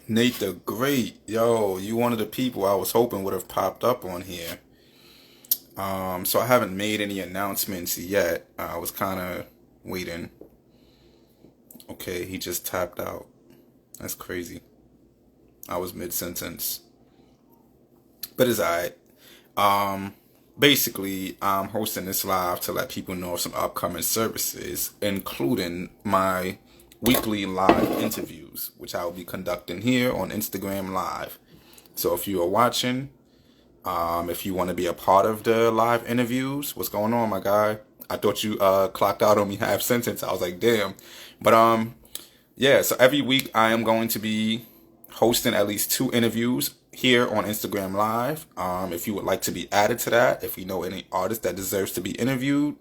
Nate the Great, yo, you one of the people I was hoping would have popped up on here. So I haven't made any announcements yet. I was kind of waiting. Okay, he just tapped out. That's crazy. I was mid sentence, but it's alright. Um, Basically, I'm hosting this live to let people know of some upcoming services, including my weekly live interviews, which I will be conducting here on Instagram Live. So if you are watching, if you want to be a part of the live interviews, what's going on, my guy? I thought you clocked out on me half sentence. I was like, damn. But yeah. So every week I am going to be hosting at least 2 interviews here on Instagram Live. If you would like to be added to that, if you know any artist that deserves to be interviewed,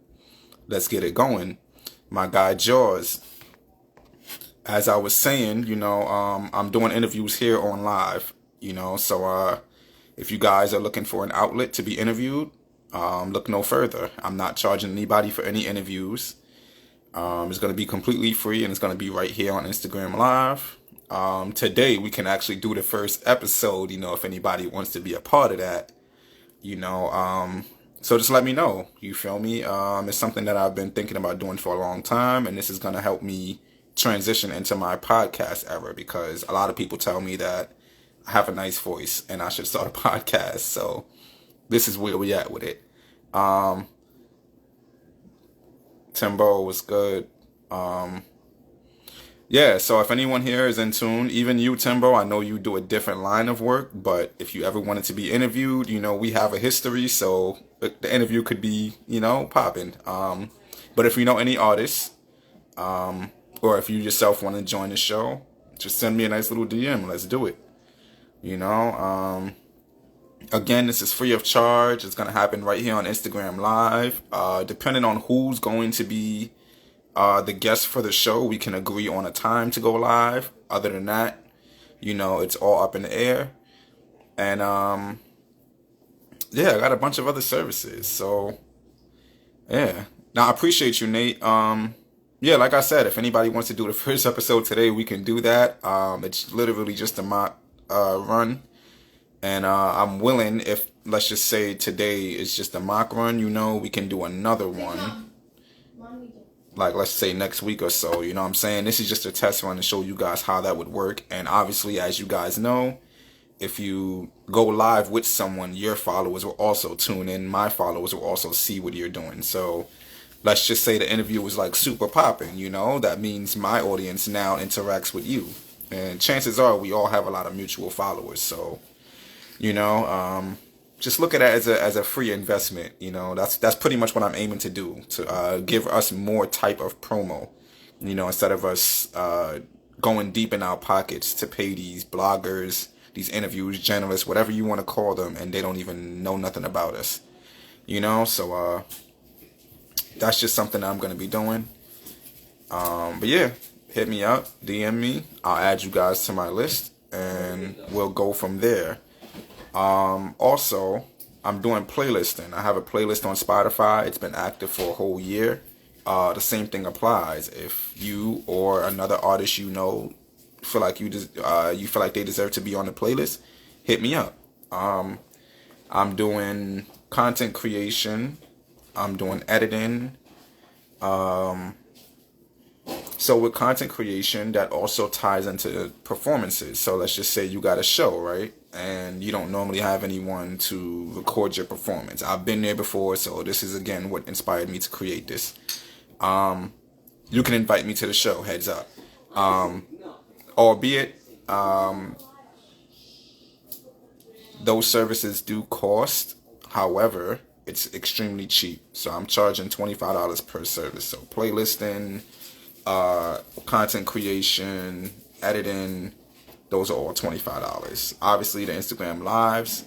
let's get it going. My guy Jaws, as I was saying, I'm doing interviews here on live. So if you guys are looking for an outlet to be interviewed, look no further. I'm not charging anybody for any interviews. It's going to be completely free and it's going to be right here on Instagram Live. Today we can actually do the first episode, if anybody wants to be a part of that, so just let me know, you feel me? It's something that I've been thinking about doing for a long time, and this is going to help me transition into my podcast era because a lot of people tell me that I have a nice voice and I should start a podcast. So this is where we at with it. Timbo was good. Yeah, so if anyone here is in tune, even you, Timbo, I know you do a different line of work, but if you ever wanted to be interviewed, we have a history, so the interview could be, popping. But if you know any artists, or if you yourself want to join the show, just send me a nice little DM. Let's do it. Again, this is free of charge. It's going to happen right here on Instagram Live. Depending on who's going to be the guest for the show, we can agree on a time to go live. Other than that, it's all up in the air. And yeah, I got a bunch of other services. So yeah. Now I appreciate you, Nate. Yeah, like I said, if anybody wants to do the first episode today, we can do that. It's literally just a mock run. And I'm willing, if let's just say today is just a mock run, we can do another one. Like, let's say next week or so, you know what I'm saying? This is just a test run to show you guys how that would work. And obviously, as you guys know, if you go live with someone, your followers will also tune in. My followers will also see what you're doing. So let's just say the interview was like super popping, that means my audience now interacts with you. And chances are we all have a lot of mutual followers. So, just look at it as a free investment. That's pretty much what I'm aiming to do, to give us more type of promo, instead of us going deep in our pockets to pay these bloggers, these interviews, journalists, whatever you want to call them, and they don't even know nothing about us. So that's just something I'm going to be doing. But yeah, hit me up, DM me. I'll add you guys to my list, and we'll go from there. Also, I'm doing playlisting. I have a playlist on Spotify. It's been active for a whole year. The same thing applies. If you or another artist feel like you feel like they deserve to be on the playlist, hit me up. I'm doing content creation. I'm doing editing. So with content creation, that also ties into performances. So let's just say you got a show, right? And you don't normally have anyone to record your performance. I've been there before, so this is again what inspired me to create this. You can invite me to the show, heads up. Albeit, those services do cost. However, it's extremely cheap. So I'm charging $25 per service. So playlisting, content creation, editing, those are all $25. Obviously, the Instagram lives,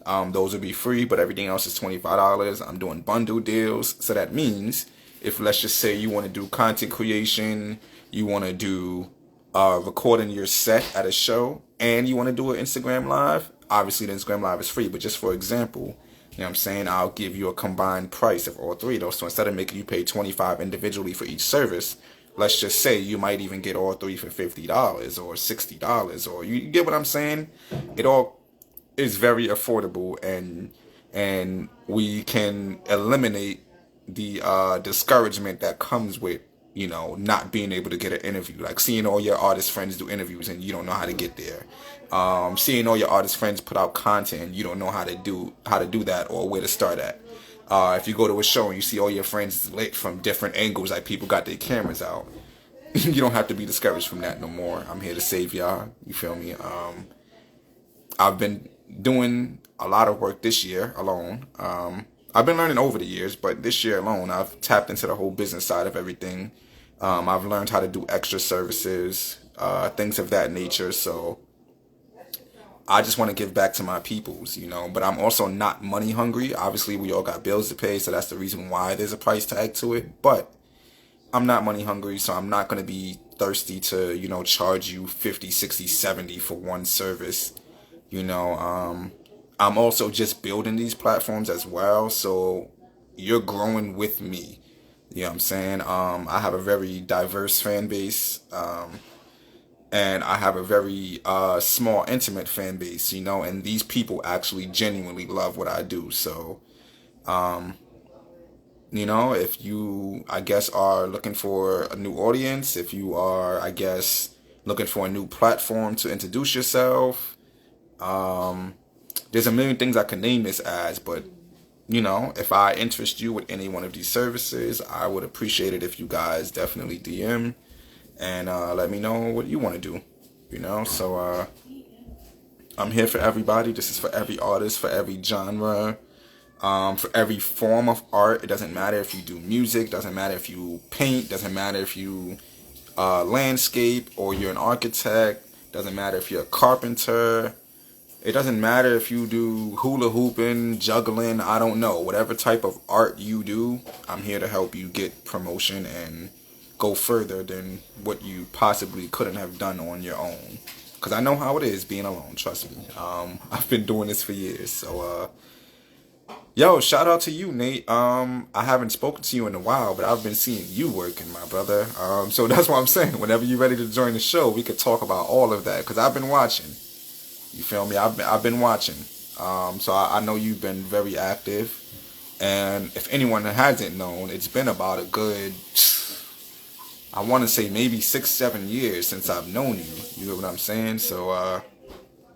those will be free, but everything else is $25. I'm doing bundle deals. So that means if, let's just say, you want to do content creation, you want to do recording your set at a show, and you want to do an Instagram live, obviously the Instagram live is free. But just for example, what I'm saying? I'll give you a combined price of all three of those. So instead of making you pay $25 individually for each service, let's just say you might even get all three for $50 or $60, or you get what I'm saying? It all is very affordable, and we can eliminate the discouragement that comes with not being able to get an interview, like seeing all your artist friends do interviews and you don't know how to get there, seeing all your artist friends put out content and you don't know how to do that or where to start at. If you go to a show and you see all your friends lit from different angles, like people got their cameras out, you don't have to be discouraged from that no more. I'm here to save y'all. You feel me? I've been doing a lot of work this year alone. I've been learning over the years, but this year alone, I've tapped into the whole business side of everything. I've learned how to do extra services, things of that nature. So I just want to give back to my peoples. But I'm also not money hungry. Obviously, we all got bills to pay, so that's the reason why there's a price tag to it. But I'm not money hungry, so I'm not going to be thirsty to charge you 50, 60, 70 for one service. I'm also just building these platforms as well, so you're growing with me. You know what I'm saying? I have a very diverse fan base, and I have a very small, intimate fan base, and these people actually genuinely love what I do. So, if you, I guess, are looking for a new audience, if you are, I guess, looking for a new platform to introduce yourself, there's a million things I can name this as, but if I interest you with any one of these services, I would appreciate it if you guys definitely DM and let me know what you want to do. So I'm here for everybody. This is for every artist, for every genre, for every form of art. It doesn't matter if you do music, doesn't matter if you paint, doesn't matter if you landscape or you're an architect, doesn't matter if you're a carpenter. It doesn't matter if you do hula hooping, juggling, I don't know. Whatever type of art you do, I'm here to help you get promotion and go further than what you possibly couldn't have done on your own. Because I know how it is being alone, trust me. I've been doing this for years. So, yo, shout out to you, Nate. I haven't spoken to you in a while, but I've been seeing you working, my brother. So that's what I'm saying. Whenever you're ready to join the show, we could talk about all of that. Because I've been watching. You feel me? I've been watching. So I know you've been very active. And if anyone hasn't known, it's been about a good, I want to say maybe 6, 7 years since I've known you. You know what I'm saying? So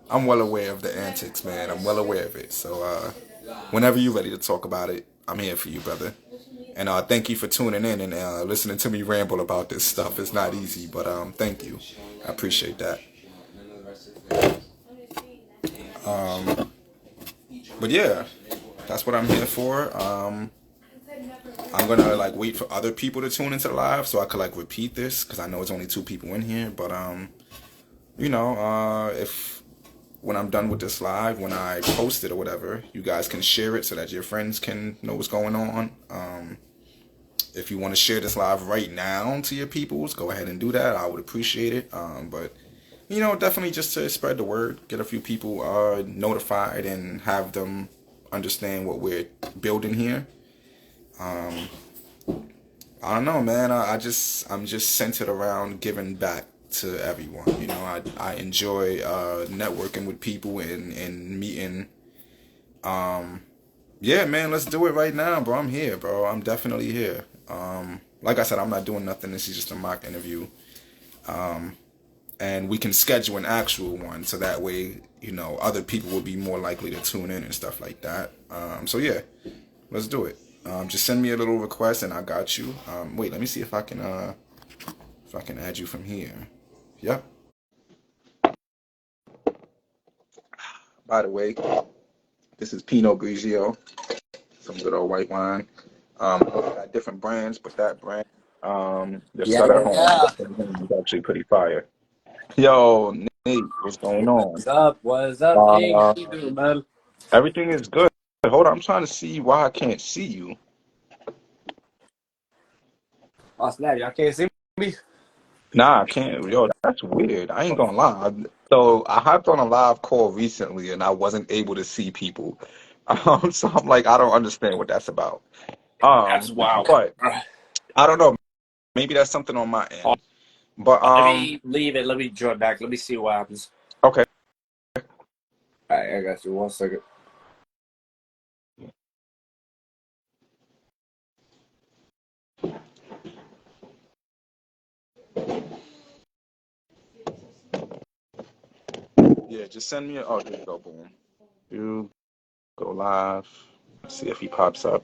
I'm well aware of the antics, man. I'm well aware of it. So whenever you're ready to talk about it, I'm here for you, brother. And thank you for tuning in and listening to me ramble about this stuff. It's not easy, but thank you. I appreciate that. But yeah, that's what I'm here for. I'm gonna wait for other people to tune into the live so I could repeat this because I know it's only 2 people in here. But if when I'm done with this live, when I post it or whatever, you guys can share it so that your friends can know what's going on. If you want to share this live right now to your peoples, go ahead and do that. I would appreciate it. But definitely just to spread the word, get a few people notified and have them understand what we're building here. I don't know, man. I'm just centered around giving back to everyone. I enjoy networking with people and meeting. Yeah, man, let's do it right now, bro. I'm here, bro. I'm definitely here. Like I said, I'm not doing nothing. This is just a mock interview. And we can schedule an actual one so that way, other people will be more likely to tune in and stuff like that. So yeah, let's do it. Just send me a little request and I got you. Wait, let me see if I can add you from here. Yep. By the way, this is Pinot Grigio, some good old white wine. Got different brands, but that brand, the Yeah, Sutter Home, yeah. is actually pretty fire. Yo, Nate, what's going on? What's up? What's up, King? How Uh, you doing, man? everything is good. Hold on, I'm trying to see why I can't see you. Oh, snap. Y'all can't see me? Nah, I can't. Yo, that's weird. I ain't gonna lie. So I hopped on a live call recently and I wasn't able to see people. So I'm like, I don't understand what that's about. That's wild. But I don't know. maybe that's something on my Oh, end. But let me leave it. Let me join back. Let me see what happens. okay. All right, I got you. 1 second. Yeah, just send me a, oh, there you go, boom. You go live. See if he pops up.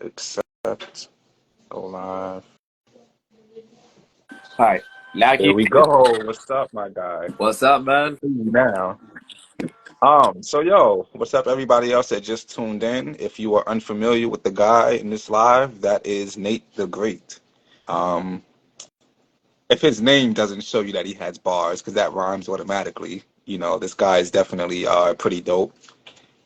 Accept. Go live. All right, now There you. we go. What's up, my guy? What's up, man? Now. So yo, what's up everybody else that just tuned in? If you are unfamiliar with the guy in this live, that is Nate the Great. Um, if his name doesn't show you that he has bars, because that rhymes automatically, this guy is definitely pretty dope.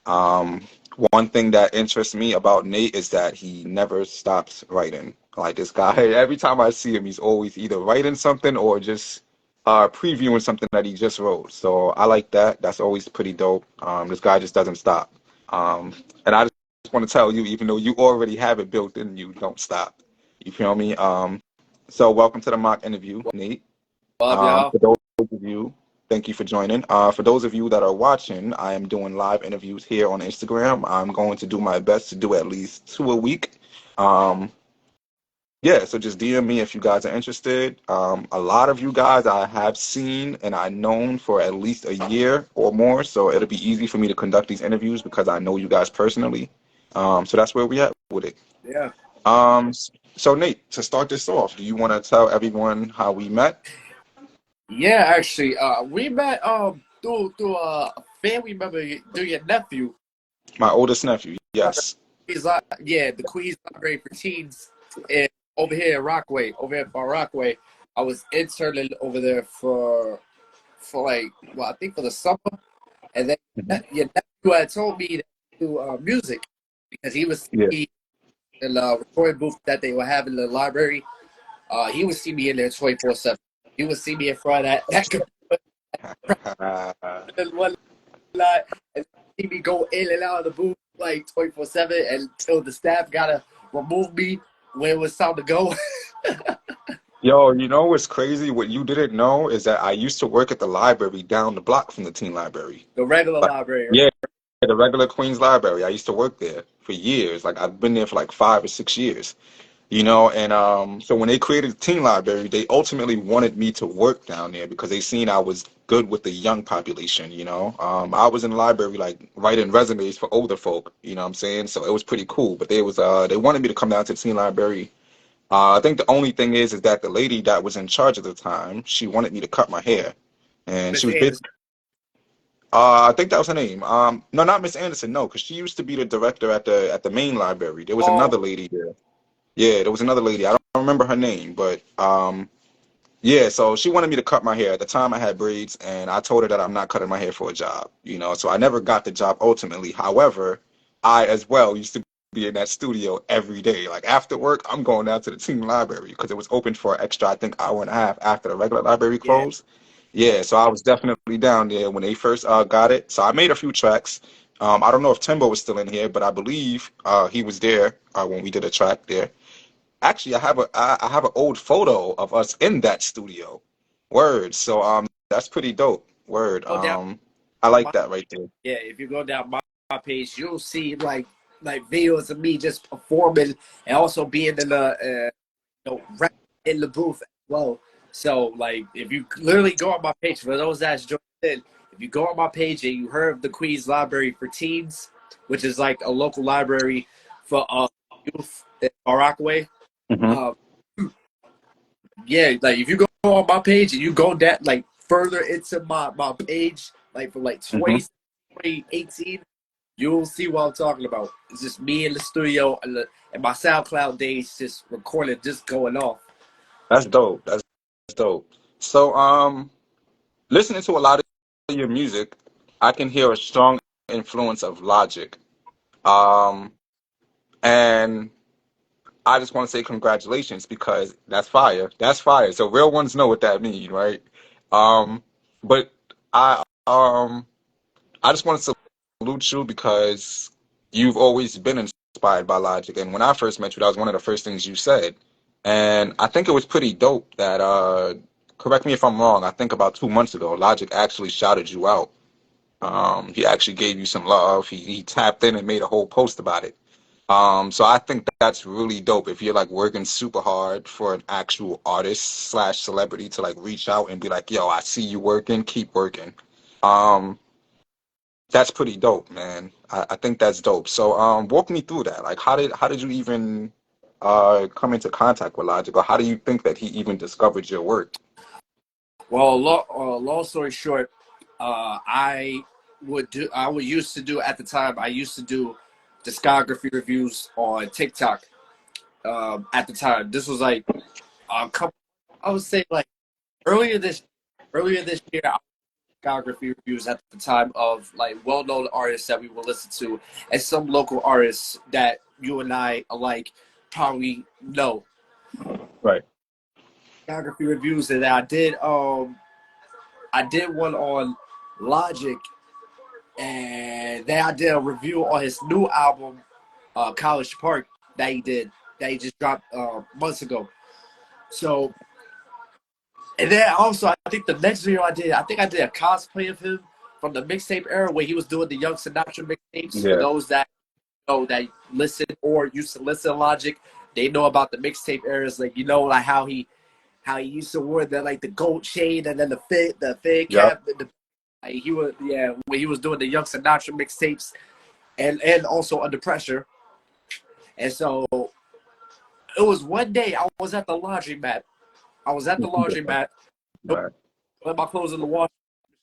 Um, One thing that interests me about Nate is that he never stops writing. Like this guy, every time I see him, he's always either writing something or just previewing something that he just wrote. So I like that. That's always pretty dope. This guy just doesn't stop. And I just want to tell you, even though you already have it built in you, don't stop. You feel me? So welcome to the mock interview, Nate. What up, y'all? For those of you, thank you for joining. For those of you that are watching, I am doing live interviews here on Instagram. I'm going to do my best to do at least 2 a week. Um, yeah, so just DM me if you guys are interested. A lot of you guys I have seen and I've known for at least a year or more, so it'll be easy for me to conduct these interviews because I know you guys personally. So that's where we at with it. Yeah. Um, so Nate, to start this off, do you want to tell everyone how we met? Yeah, actually, we met through a family member, through your nephew. My oldest nephew, yes. He's like, yeah, the Queens Library for Teens, in over here in Rockaway, over here in Far Rockaway. I was interning over there for like, well, I think for the summer, and then Mhm. your nephew had told me to do music because he was Yeah. in the recording booth that they were having in the library. He would see me in there 24/7. He would see me in front of that computer one lot and see me go in and out of the booth like 24/7 until the staff gotta remove me when it was time to go. Yo, you know what's crazy? What you didn't know is that I used to work at the library down the block from the teen library. The regular Like, library. yeah, the regular Queens Library. I used to work there for years. Like I've been there for like 5 or 6 years. And so when they created the teen library, they ultimately wanted me to work down there because they seen I was good with the young population. I was in the library like writing resumes for older folk, you know what I'm saying? So it was pretty cool. But they wanted me to come down to the teen library. I think the only thing is that the lady that was in charge at the time, she wanted me to cut my hair. And she Miss was Anderson. basically I think that was her name. No, not Miss Anderson, no, because she used to be the director at the main library. There was Oh, another lady there. Yeah, there was another lady. I don't remember her name, but yeah, so she wanted me to cut my hair. At the time, I had braids, and I told her that I'm not cutting my hair for a job. So I never got the job ultimately. However, I as well used to be in that studio every day. Like after work, I'm going down to the teen library because it was open for an extra, I think, hour and a half after the regular library yeah. closed. Yeah, so I was definitely down there when they first got it. So I made a few tracks. I don't know if Timbo was still in here, but I believe he was there when we did a track there. Actually, I have an old photo of us in that studio. Word. So that's pretty dope. Word. Go down I my like that right there. yeah. If you go down my page, you'll see like videos of me just performing and also being in the rap in the booth as well. So like if you literally go on my page for those that's joined in, if you go on my page and you heard of the Queens Library for Teens, which is like a local library for youth in Far Rockaway. Hmm. Um, yeah, like if you go on my page and you go that like further into my page, like from like Hmm. 2018, you'll see what I'm talking about. It's just me in the studio and my SoundCloud days just recording, just going off. That's dope. That's dope. So listening to a lot of your music, I can hear a strong influence of Logic. Um, and I just want to say congratulations because that's fire. That's fire. So real ones know what that means, right? But I just want to salute you because you've always been inspired by Logic. And when I first met you, that was one of the first things you said. And I think it was pretty dope that, correct me if I'm wrong, I think about 2 months ago, Logic actually shouted you out. He actually gave you some love. He tapped in and made a whole post about it. So I think that's really dope if you're like working super hard for an actual artist slash celebrity to like reach out and be like, yo, I see you working, keep working. Um, that's pretty dope, man. I think that's dope. So walk me through that. Like how did you even come into contact with Logic, or how do you think that he even discovered your work? Well, long story short, I would used to do at the time. I used to do discography reviews on TikTok. At the time, this was like a couple. I would say like earlier this earlier this year. I discography reviews at the time of like well-known artists that we will listen to, and some local artists that you and I alike probably know. Right. Discography reviews that I did one on Logic, and then I did a review on his new album, College Park, that he just dropped months ago. So, and then also I think the next video I think I did a cosplay of him from the mixtape era where he was doing the Young Sinatra mixtapes. For Yeah. those that know that listen or used to listen to Logic, they know about the mixtape eras, like like how he used to wear the gold chain and then the fade Yep. cap. He was when he was doing the Young Sinatra mixtapes and also Under Pressure. And so it was one day I was at the laundromat. I was at the laundromat, Right. put my clothes in the wash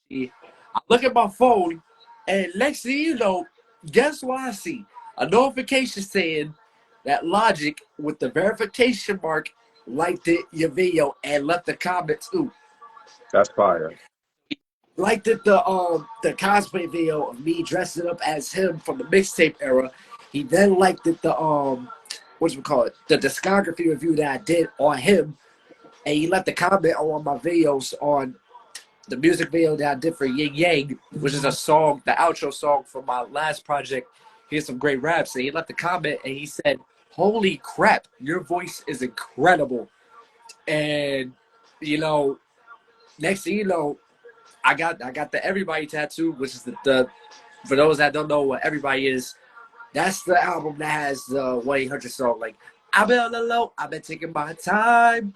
machine. I look at my phone, and next thing you know, guess what I see? A notification saying that Logic with the verification mark liked your video and left a comment too. That's fire. Liked it the cosplay video of me dressing up as him from the mixtape era. He then liked it what you call it, the discography review that I did on him, and he left a comment on one of my videos on the music video that I did for Yin Yang, which is a song, the outro song from my last project. Here's some great raps. And he left a comment and he said, "Holy crap, your voice is incredible." And next thing you know, I got the Everybody tattoo, which is the for those that don't know what Everybody is, that's the album that has the 1-800 song. Like, I've been on the low, I've been taking my time.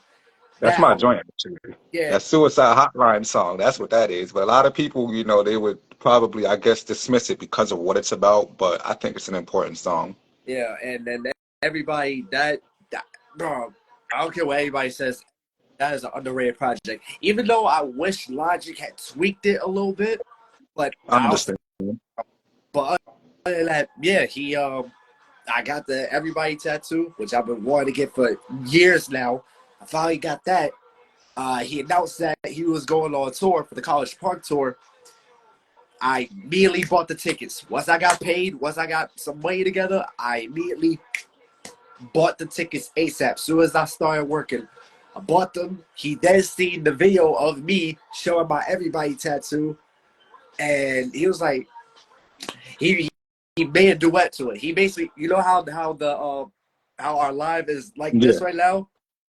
That's That my album, joint, actually. yeah, That Suicide Hotline song. That's what that is. But a lot of people, they would probably, I guess, dismiss it because of what it's about. But I think it's an important song. yeah, and then Everybody that bro, I don't care what anybody says. That is an underrated project. Even though I wish Logic had tweaked it a little bit, but I understand. but other than that, yeah, I got the Everybody tattoo, which I've been wanting to get for years now. I finally got that. He announced that he was going on tour for the College Park tour. I immediately bought the tickets. Once I got paid, once I got some money together, I immediately bought the tickets ASAP. As soon as I started working, I bought them. He then seen the video of me showing my Everybody tattoo, and he was like, he made a duet to it. He basically, how our live is like Yeah, this right now.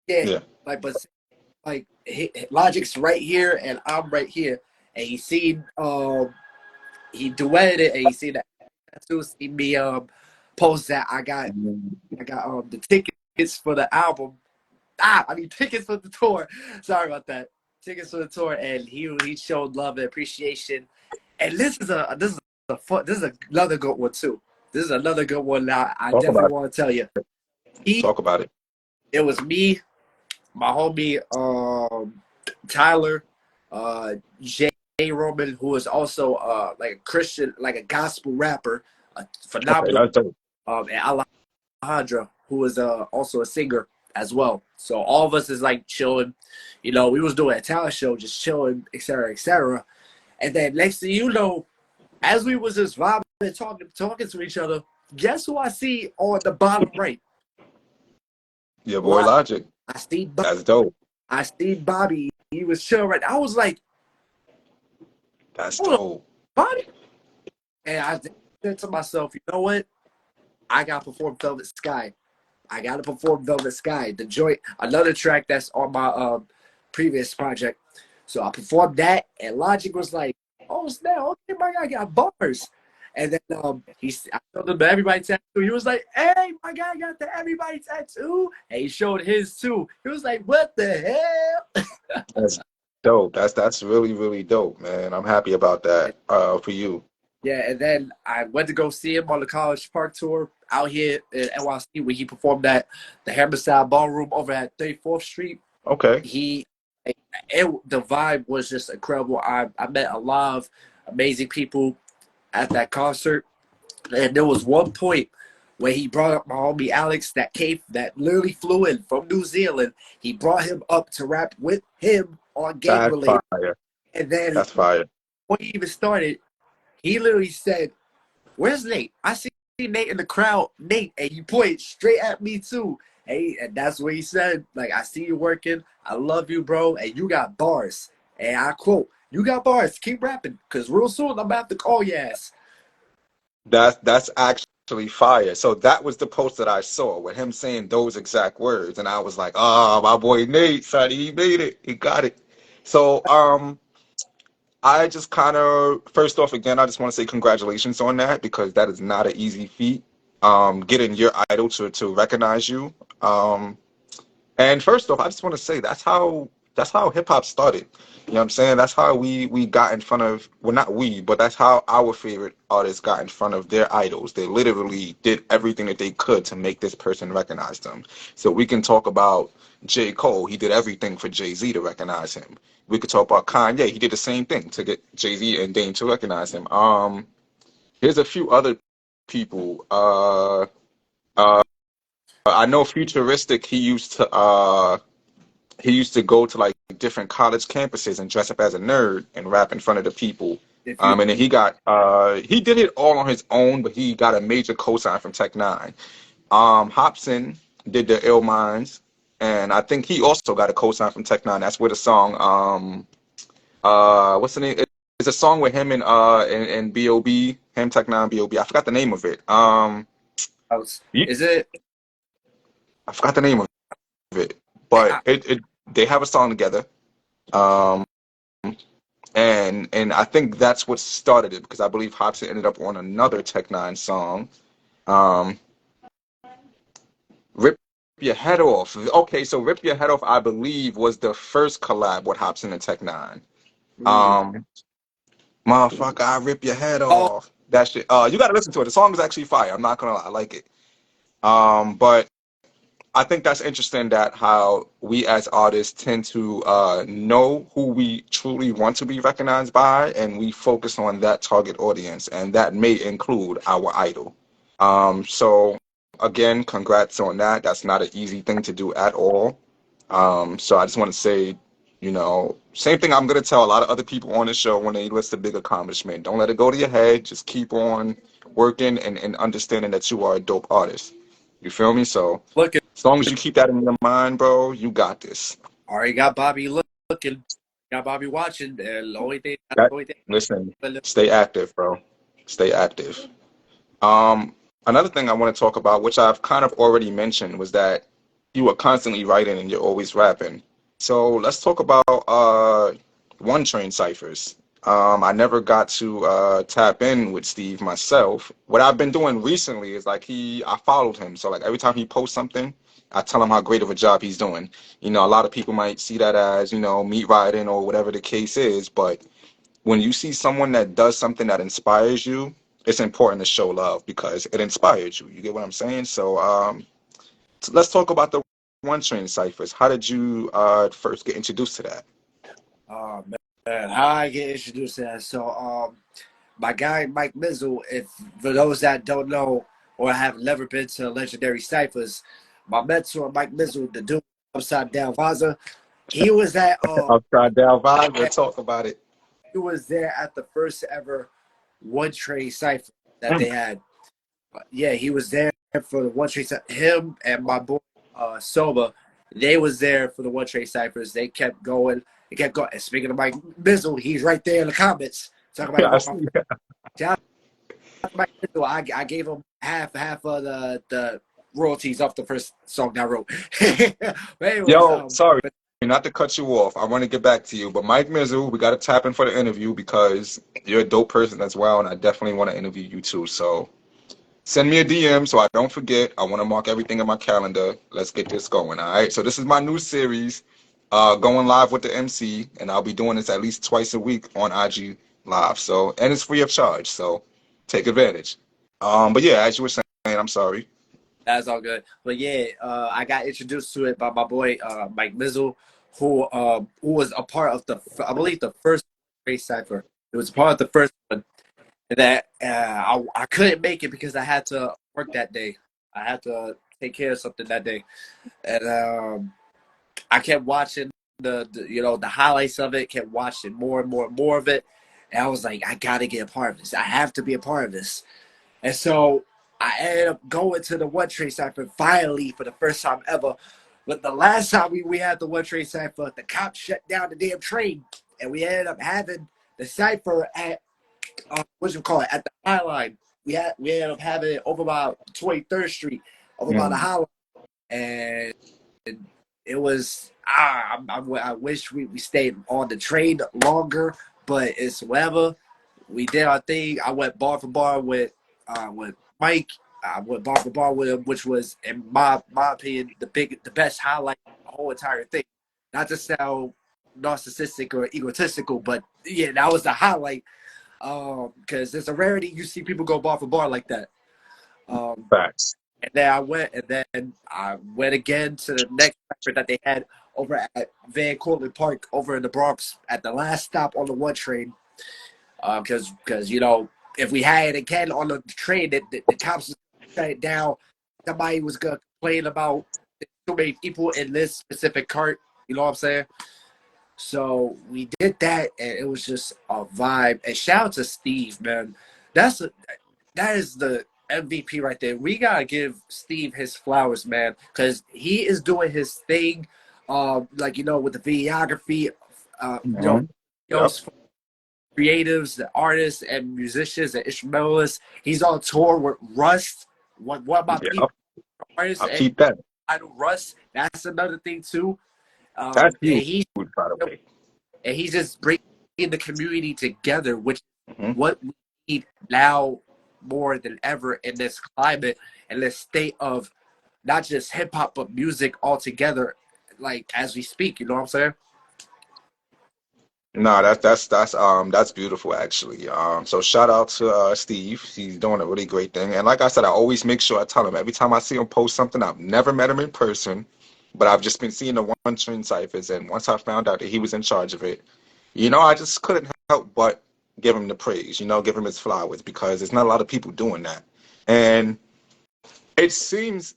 Yeah, yeah. but Logic's right here and I'm right here, and he duetted it, and he seen that tattoo. See me post that I got the tickets for the album. I mean tickets for the tour. Sorry about that. Tickets for the tour, and he showed love and appreciation. And this is another good one too. This is another good one that I Talk definitely about want to tell you. it. Talk about it. It was me, my homie Tyler, Jay Roman, who is also like a Christian, like a gospel rapper, Okay, phenomenal, that's dope. and Alejandra, who is also a singer as well. So all of us is like chilling. We was doing a talent show, just chilling, etc., etc. And then next thing you know, as we was just vibing and talking to each other, guess who I see on the bottom right? Your boy Lot. Logic. I see That's dope. Bobby. He was chilling right. I was like, That's hold on, dope. Bobby. And I said to myself, you know what? I got to perform Velvet Sky. I got to perform Velvet Sky, the joint, another track that's on my previous project. So I performed that, and Logic was like, "Oh snap! Okay, my guy got bars." And then I showed him the Everybody tattoo. He was like, "Hey, my guy got the Everybody tattoo," and he showed his too. He was like, "What the hell?" That's dope. That's really, really dope, man. I'm happy about that for you. Yeah, and then I went to go see him on the College Park tour out here in NYC when he performed at the Hammerstyle Ballroom over at 34th Street. Okay. The vibe was just incredible. I met a lot of amazing people at that concert, and there was one point where he brought up my homie Alex that literally flew in from New Zealand. He brought him up to rap with him on Gang That's Related, fire. and then That's fire. before he even started, he literally said, "Where's Nate? I see Nate in the crowd, Nate," and he pointed straight at me too. And that's what he said. Like, "I see you working. I love you, bro. And you got bars." And I quote, "You got bars. Keep rapping, cause real soon I'm about to call your ass." That's actually fire. So that was the post that I saw with him saying those exact words, and I was like, "Oh, my boy Nate, son, he made it. He got it." So I just kind of first off, again, I just want to say congratulations on that because that is not an easy feat. Getting your idol to recognize you. Um, And first off, I just want to say that's how hip hop started. You know what I'm saying? That's how we got in front of, well, not we, but that's how our favorite artists got in front of their idols. They literally did everything that they could to make this person recognize them. So we can talk about J. Cole. He did everything for Jay-Z to recognize him. We could talk about Kanye. He did the same thing to get Jay-Z and Dame to recognize him. Here's a few other people. Uh, I know Futuristic. He used to go to like different college campuses and dress up as a nerd and rap in front of the people. If you And then he did it all on his own, but he got a major cosign from Tech Nine. Hobson did the Ill Minds, and I think he also got a cosign from Tech Nine. That's where the song what's the name? It's a song with him and B.O.B. Him, Tech Nine, B.O.B. I forgot the name of it. You- is it? I forgot the name of it, I, but I, it they have a song together. Um, and I think that's what started it because I believe Hobson ended up on another Tech Nine song. Um, Rip Your Head Off. Okay, so Rip Your Head Off, I believe, was the first collab with Hobson and Tech Nine. mm. Um, Motherfucker, I rip your head Oh, off. That shit. You gotta listen to it. The song is actually fire. I'm not gonna lie, I like it. But I think that's interesting that how we as artists tend to know who we truly want to be recognized by, and we focus on that target audience, and that may include our idol. So again, congrats on that. That's not an easy thing to do at all. So I just want to say, same thing I'm gonna tell a lot of other people on the show when they list a big accomplishment. Don't let it go to your head. Just keep on working and understanding that you are a dope artist. You feel me? So look, as long as you keep that in your mind, bro, you got this. already got Bobby looking, got Bobby watching. The only thing, That, the only thing. listen, stay active, bro. Stay active. Um, Another thing I want to talk about, which I've kind of already mentioned, was that you are constantly writing and you're always rapping. So let's talk about one train ciphers. I never got to tap in with Steve myself. What I've been doing recently is like I followed him. So like every time he posts something, I tell him how great of a job he's doing. A lot of people might see that as, meat riding or whatever the case is, but when you see someone that does something that inspires you, it's important to show love because it inspires you. You get what I'm saying? So let's talk about the one train ciphers. How did you first get introduced to that? Oh man, how I get introduced to that? So, my guy Mike Mizzle. If for those that don't know or have never been to Legendary Ciphers, my mentor Mike Mizzle, the dude upside down Vaza, he was at Upside down vibe. Let's talk about it. he was there at the first ever one trade cipher that Mm. they had. Yeah, he was there for the one trade. Him and my boy Soba, they was there for the one trade ciphers. They kept going. They kept going. And speaking of Mike Mizzle, he's right there in the comments talking Yeah, I about see that. shout Mike Mitchell, I gave him half of the royalties off the first song that I wrote. But anyways, Yo, sorry, not to cut you off. I want to get back to you, but Mike Mizzle, we got to tap in for the interview because you're a dope person as well, and I definitely want to interview you too. So send me a DM so I don't forget. I want to mark everything in my calendar. Let's get this going. All right. So this is my new series, going live with the MC, and I'll be doing this at least twice a week on IG Live. So and it's free of charge. So take advantage. But yeah, as you were saying, I'm sorry. that's all good. But yeah, I got introduced to it by my boy Mike Mizzle, who was a part of I believe the first race cipher. It was a part of the first one. And that I couldn't make it because I had to work that day. I had to take care of something that day, and I kept watching the highlights of it. Kept watching more and more and more of it, and I was like, I gotta get a part of this. I have to be a part of this. And so I ended up going to the One Trade Cipher finally for the first time ever. But the last time we had the One Trade Cipher, the cops shut down the damn train, and we ended up having the cipher at what you call it at the High Line. We ended up having it over by 23rd Street, over by the Mm. High Line, and it was I wish we stayed on the train longer, but it's whatever. We did our thing. I went bar for bar with Mike. I went bar for bar with him, which was, in my opinion, the best highlight of the whole entire thing. Not to sound narcissistic or egotistical, but yeah, that was the highlight. Because it's a rarity you see people go bar for bar like that. Um, Facts. and then I went again to the next record that they had over at Van Cortlandt Park over in the Bronx at the last stop on the one train. Because if we had it again on the train, the cops shut it down. Somebody was gonna complain about too many people in this specific cart. You know what I'm saying? So we did that, and it was just a vibe. And shout out to Steve, man. That is the MVP right there. We gotta give Steve his flowers, man, because he is doing his thing. With the videography, Mhm. Yep. those creatives, the artists, and musicians and instrumentalists. He's on tour with Rust, one of my Yep. people artists, I'll and keep that. I know Russ. That's another thing too. That's And huge, by the way. he's just bringing the community together, which is Hmm. what we need now more than ever in this climate and this state of not just hip hop but music altogether. Like as we speak, you know what I'm saying? No, that's beautiful actually. So shout out to Steve. He's doing a really great thing. And like I said, I always make sure I tell him every time I see him post something. I've never met him in person, but I've just been seeing the one trend ciphers. And once I found out that he was in charge of it, I just couldn't help but give him the praise. Give him his flowers because there's not a lot of people doing that. And it seems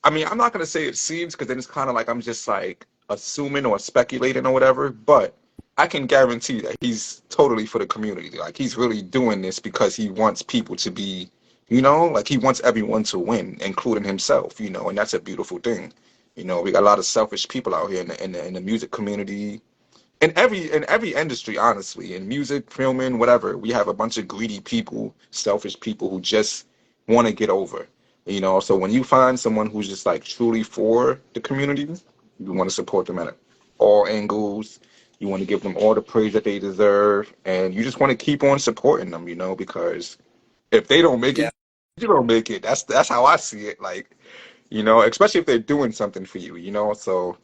I mean, I'm not gonna say it seems because then it's kind of like I'm just like assuming or speculating or whatever, but I can guarantee that he's totally for the community. Like he's really doing this because he wants people to be, like he wants everyone to win, including himself, and that's a beautiful thing. We got a lot of selfish people out here in the music community, in every industry, honestly, in music, filming, whatever, we have a bunch of greedy people, selfish people who just want to get over. So when you find someone who's just like truly for the community, you want to support them at all angles. You want to give them all the praise that they deserve, and you just want to keep on supporting them, because if they don't make Yeah, it, you don't make it. That's how I see it. Like, especially if they're doing something for you. So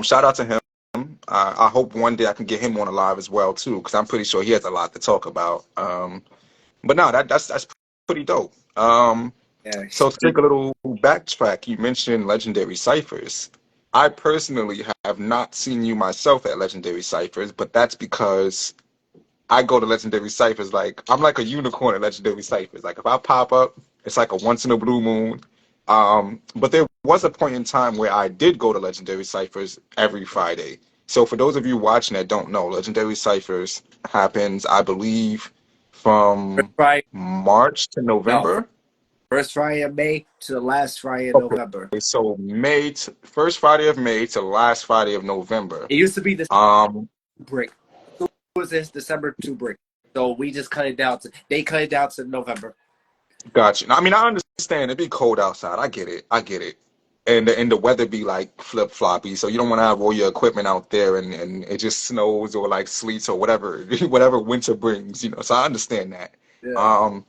shout out to him. I hope one day I can get him on a live as well too, because I'm pretty sure he has a lot to talk about. But no, that's pretty dope. yeah. So to take a little backtrack, you mentioned Legendary Ciphers. I personally have not seen you myself at Legendary Ciphers, but that's because I go to Legendary Ciphers like I'm like a unicorn at Legendary Ciphers. Like if I pop up, it's like a once in a blue moon. But there was a point in time where I did go to Legendary Ciphers every Friday. So for those of you watching that don't know, Legendary Ciphers happens, I believe, First from Friday, March to no, November. first Friday of May to the last Friday in Okay. November. So first Friday of May to last Friday of November. It used to be the Um, break. It was this December to break. So we just cut it down to they cut it down to November. Gotcha. I mean, I understand it'd be cold outside. I get it. I get it. And the weather be like flip floppy, so you don't want to have all your equipment out there and it just snows or like sleets or whatever whatever winter brings, you know. So I understand that. Yeah. Um,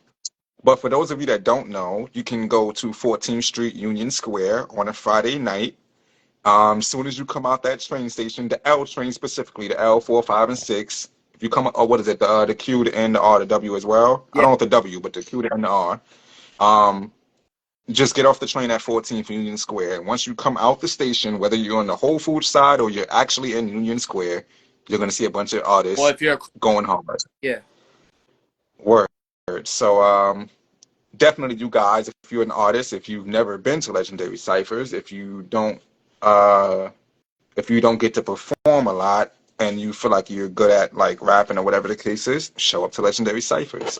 but for those of you that don't know, you can go to 14th Street Union Square on a Friday night. Soon as you come out that train station, the L train specifically, the L 4, 5, and 6. If you come, oh, what is it? The Q, the N, the R, the W as well. I Yeah. don't know what the W, but the Q, the N, the R. Um, just get off the train at 14th Union Square. Once you come out the station, whether you're on the Whole Foods side or you're actually in Union Square, you're gonna see a bunch of Or artists if you're going hard. yeah. Word. So definitely you guys, if you're an artist, if you've never been to Legendary Ciphers, uh if you don't get to perform a lot and you feel like you're good at like rapping or whatever the case is, show up to Legendary Ciphers.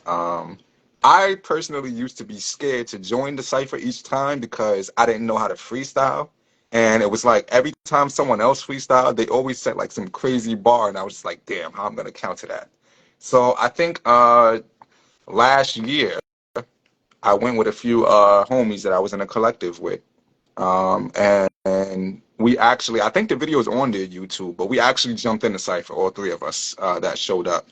I personally used to be scared to join the cipher each time because I didn't know how to freestyle. And it was like every time someone else freestyled, they always set like some crazy bar, and I was just like, damn, how I'm gonna counter that. So I think last year I went with a few homies that I was in a collective with. And we actually, I think the video is on their YouTube, but we actually jumped in the cipher, all three of us that showed up.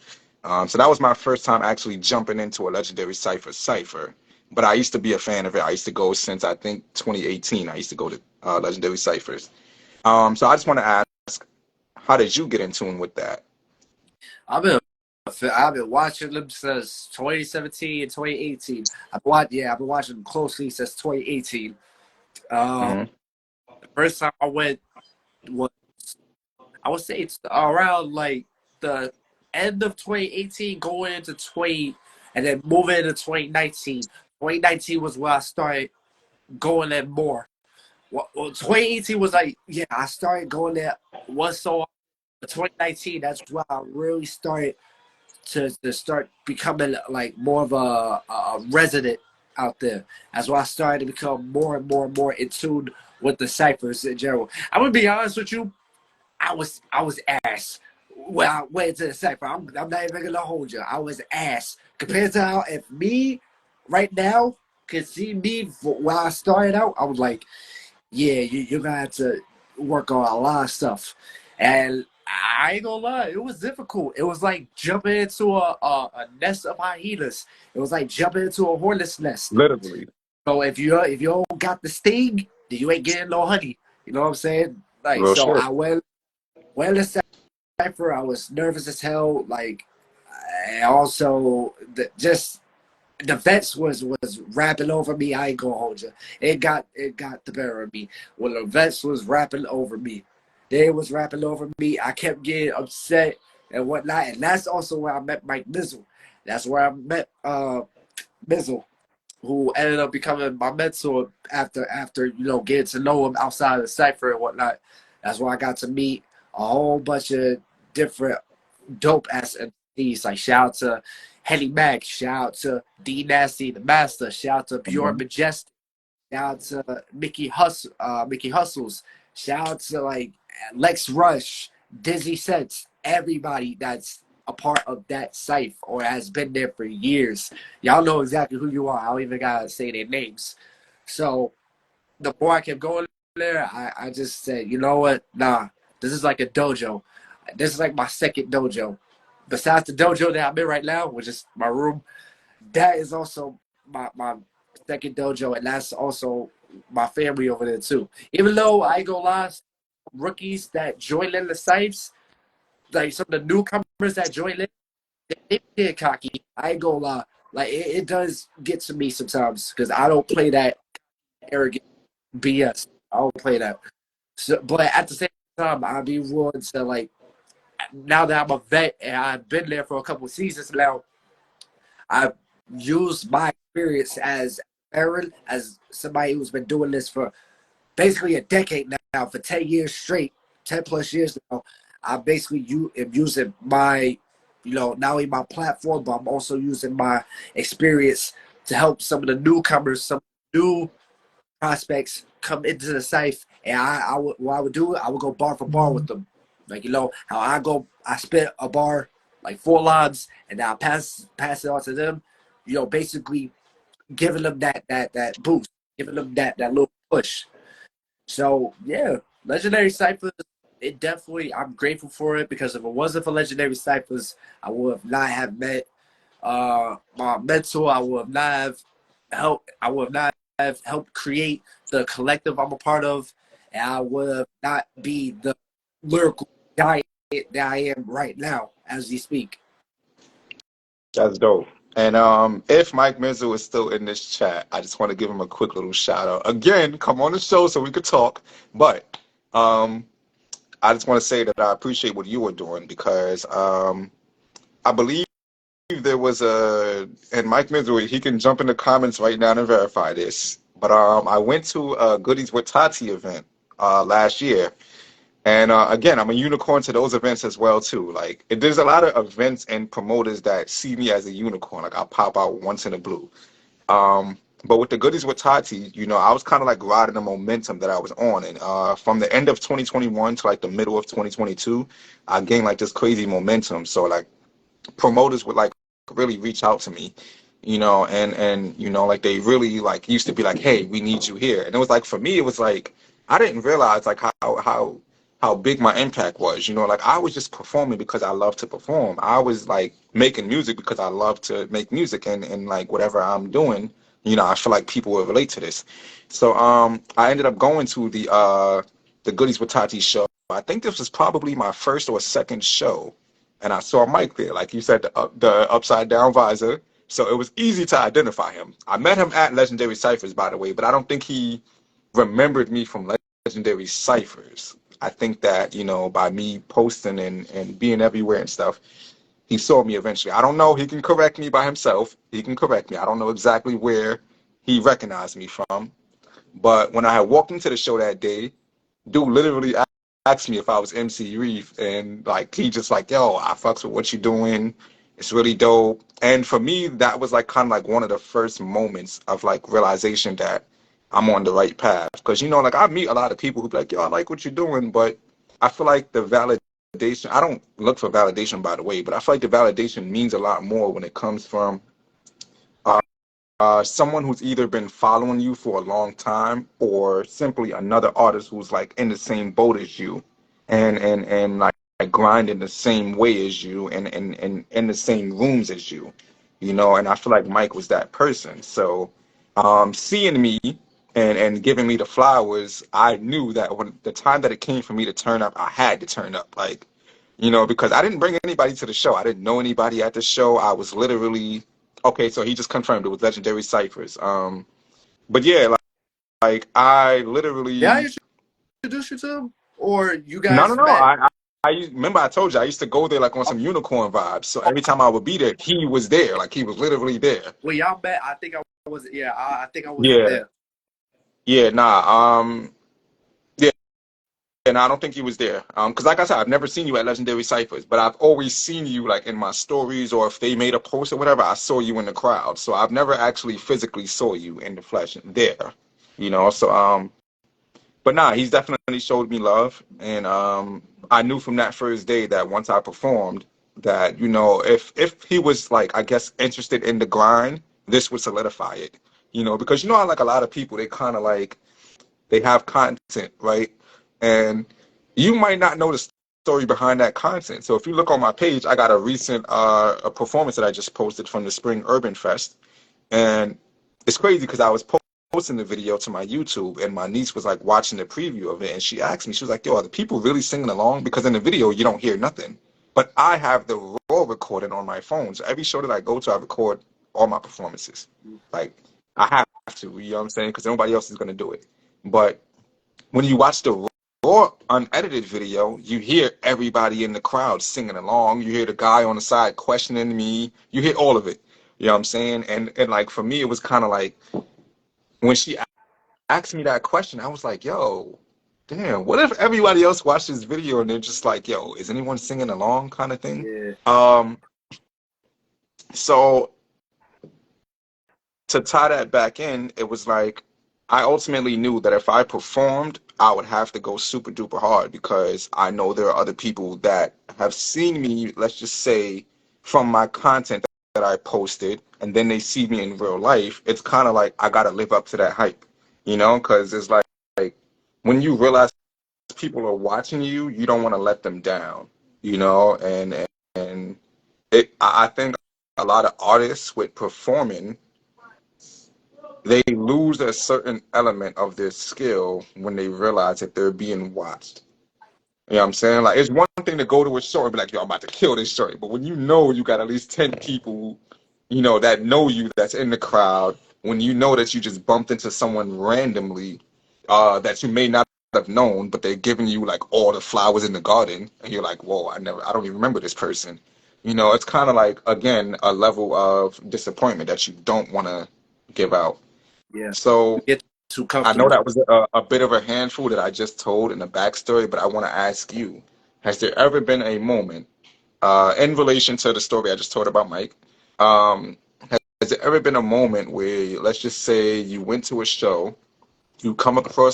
So that was my first time actually jumping into a Legendary Cipher. But I used to be a fan of it. I used to go since I think 2018. I used to go to Legendary Ciphers. So I just want to ask, how did you get in tune with that? I've been watching them since 2017 and 2018. I've been watching them closely since 2018. Hmm. The first time I went was I would say it's around like the end of 2018, going into 20, and then moving into 2019. 2019 was where I started going there more. Well, 2018 was like, yeah, I started going there once so. 2019, that's where I really started to start becoming like more of a resident out there. That's why I started to become more and more and more in tune with the ciphers in general. I'm gonna be honest with you. I was ass when I went into the cipher. I'm not even gonna hold you. I was ass compared to how if me right now could see me when I started out. I was like, yeah, you're gonna have to work on a lot of stuff, and I ain't gonna lie, it was difficult. It was like jumping into a nest of hyenas. It was like jumping into a hornet's nest. Literally. So if you don't got the sting, then you ain't getting no honey. You know what I'm saying? Like, Real so shit. I went to cipher. I was nervous as hell. Like, and also just the vets was rapping over me. I ain't gonna hold you. It got the better of me when the vets was rapping over me. They was rapping over me. I kept getting upset and whatnot, and that's also where I met Mike Mizzle. That's where I met Mizzle, who ended up becoming my mentor after getting to know him outside of the cipher and whatnot. That's where I got to meet a whole bunch of different dope ass MCs. Like shout out to Henny Mac, shout out to D Nasty the Master, shout out to Pure Mhm. Majestic, shout out to Mickey Hustles, shout out to like Lex Rush, Dizzy Sets, everybody that's a part of that site or has been there for years. Y'all know exactly who you are. I don't even gotta say their names. So the more I kept going there, I just said, you know what? Nah, this is like a dojo. This is like my second dojo. Besides the dojo that I'm in right now, which is my room, that is also my second dojo, and that's also my family over there too. Even though I ain't gonna lie, rookies that join in the sites, like some of the newcomers that join in, they get cocky. I ain't gonna lie. Like it does get to me sometimes because I don't play that arrogant BS. I don't play that. So, but at the same time, I'd be willing to like. Now that I'm a vet and I've been there for a couple of seasons now, I've used my experience as Aaron, as somebody who's been doing this for basically a decade now, for 10 years straight, 10 plus years now. I basically am using my, not only my platform, but I'm also using my experience to help some of the newcomers, some new prospects come into the safe, and what I would do, I would go bar for bar with them. Like how I spit a bar like 4 lines, and now pass it on to them. Basically giving them that boost, giving them that little push. So yeah, Legendary Ciphers. It definitely, I'm grateful for it, because if it wasn't for Legendary Ciphers, I would have not have met my mentor. I would have not have helped. I would have not have helped create the collective I'm a part of, and I would have not be the lyrical giant that I am right now as we speak. That's dope. And if Mike Mizzle is still in this chat, I just want to give him a quick little shout out. Again, come on the show so we could talk. But I just want to say that I appreciate what you were doing, because I believe there was and Mike Misery, he can jump in the comments right now and verify this. But I went to a Goodies with Tati event last year. And again, I'm a unicorn to those events as well too. Like, there's a lot of events and promoters that see me as a unicorn. Like, I'll pop out once in a blue. But with the Goodies with Tati, I was kind of like riding the momentum that I was on. And from the end of 2021 to like the middle of 2022, I gained like this crazy momentum. So like promoters would like really reach out to me, and like they really like used to be like, hey, we need you here. And it was like, for me, it was like, I didn't realize like how big my impact was. Like, I was just performing because I love to perform. I was like making music because I love to make music, and like whatever I'm doing, I feel like people will relate to this. So I ended up going to the Goodies with Tati show. I think this was probably my first or second show, and I saw Mike there. Like you said, the upside down visor. So it was easy to identify him. I met him at Legendary Ciphers, by the way, but I don't think he remembered me from Legendary Ciphers. I think that, by me posting and being everywhere and stuff, he saw me eventually. I don't know. He can correct me by himself. He can correct me. I don't know exactly where he recognized me from. But when I had walked into the show that day, dude literally asked me if I was MC Reef, and like he just like, yo, I fucks with what you doing. It's really dope. And for me, that was like kind of like one of the first moments of like realization that I'm on the right path. Because like I meet a lot of people who be like, yo, I like what you're doing, but I feel like the validation. I don't look for validation, by the way, but I feel like the validation means a lot more when it comes from uh, someone who's either been following you for a long time, or simply another artist who's like in the same boat as you, and like grinding the same way as you, and in the same rooms as you, and I feel like Mike was that person. So seeing me and giving me the flowers, I knew that when the time that it came for me to turn up, I had to turn up. Like, because I didn't bring anybody to the show. I didn't know anybody at the show. I was literally, okay, so he just confirmed it was Legendary Ciphers. But yeah, like I Did I literally, introduce you to him, or you no, no, guys no. met? Remember I told you I used to go there like on Oh, some unicorn vibes. So every time I would be there, he was there. Like, he was literally there. well, y'all met. I think I was. Yeah, I think I wasn't Yeah, there. yeah, nah. Yeah, and I don't think he was there. Because like I said, I've never seen you at Legendary Ciphers, but I've always seen you like in my stories, or if they made a post or whatever, I saw you in the crowd. So I've never actually physically saw you in the flesh there. So but nah, he's definitely showed me love, and I knew from that first day that once I performed, that if he was like, I guess, interested in the grind, this would solidify it. Because how like a lot of people, they kind of like, they have content, right? And you might not know the story behind that content. So if you look on my page, I got a recent a performance that I just posted from the Spring Urban Fest, and it's crazy because I was posting the video to my YouTube, and my niece was like watching the preview of it, and she asked me, she was like, yo, are the people really singing along? Because in the video you don't hear nothing, but I have the raw recording on my phone. So every show that I go to, I record all my performances. Like, I have to, you know what I'm saying? Because nobody else is going to do it. But when you watch the raw unedited video, you hear everybody in the crowd singing along. You hear the guy on the side questioning me. You hear all of it. You know what I'm saying? And like, for me, it was kind of like, when she asked me that question, I was like, yo, damn, what if everybody else watched this video and they're just like, yo, is anyone singing along, kind of thing? Yeah. Um, so to tie that back in, it was like, I ultimately knew that if I performed, I would have to go super duper hard, because I know there are other people that have seen me, let's just say, from my content that I posted, and then they see me in real life, it's kind of like I gotta live up to that hype, you know, because it's like when you realize people are watching you, you don't want to let them down, you know, and I think a lot of artists with performing, they lose a certain element of their skill when they realize that they're being watched. You know what I'm saying? Like, it's one thing to go to a show and be like, yo, I'm about to kill this show. But when you know you got at least 10 people, you know, that know you, that's in the crowd, when you know that you just bumped into someone randomly that you may not have known, but they're giving you like all the flowers in the garden, and you're like, whoa, I don't even remember this person. You know, it's kind of like, again, a level of disappointment that you don't want to give out. Yeah, you So get too I know comfortable. that was a bit of a handful that I just told in the backstory, but I want to ask you, has there ever been a moment, in relation to the story I just told about Mike, um, has there ever been a moment where, let's just say, you went to a show, you come across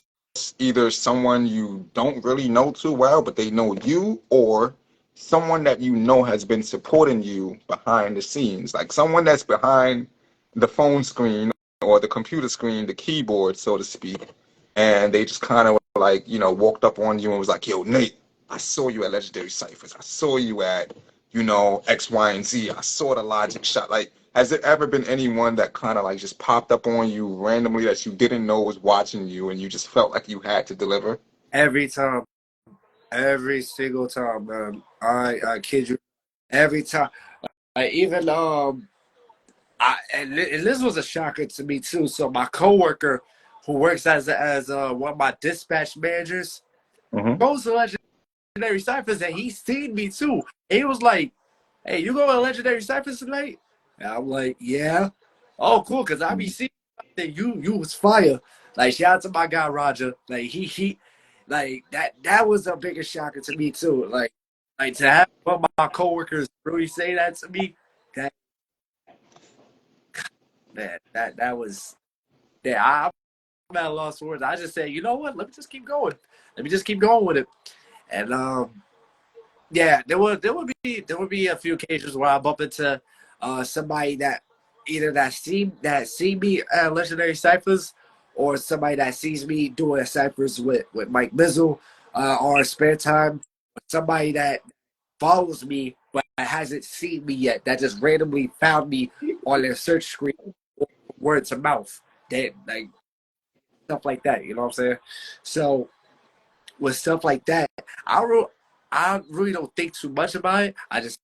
either someone you don't really know too well, but they know you, or someone that you know has been supporting you behind the scenes, like someone that's behind the phone screen or the computer screen, the keyboard, so to speak, and they just kind of like, you know, walked up on you and was like, yo, Nate, I saw you at Legendary Cyphers. I saw you at, you know, X, Y, and Z. I saw the Logic shot. Like, has there ever been anyone that kind of like just popped up on you randomly that you didn't know was watching you and you just felt like you had to deliver? Every time, every single time, man. I kid you. Every time, I even and this was a shocker to me too. So my coworker, who works as one of my dispatch managers, Hmm. goes to Legendary Cyphers, and he seen me too. He was like, "Hey, you going to Legendary Cyphers tonight?" And I'm like, "Yeah." Oh, cool, cause I be seeing that you was fire. Like, shout out to my guy Roger. Like he like that was a bigger shocker to me too. Like to have one of my coworkers really say that to me. That that was yeah. I'm at a loss for words. I just said, you know what? Let me just keep going. Let me just keep going with it. And yeah, there would be a few occasions where I bump into somebody that either that see me at Legendary Ciphers, or somebody that sees me doing ciphers with Mike Mizzle, or spare time. Somebody that follows me but hasn't seen me yet, that just randomly found me on their search screen, word to mouth. They like stuff like that. You know what I'm saying? So with stuff like that, I really don't think too much about it. I just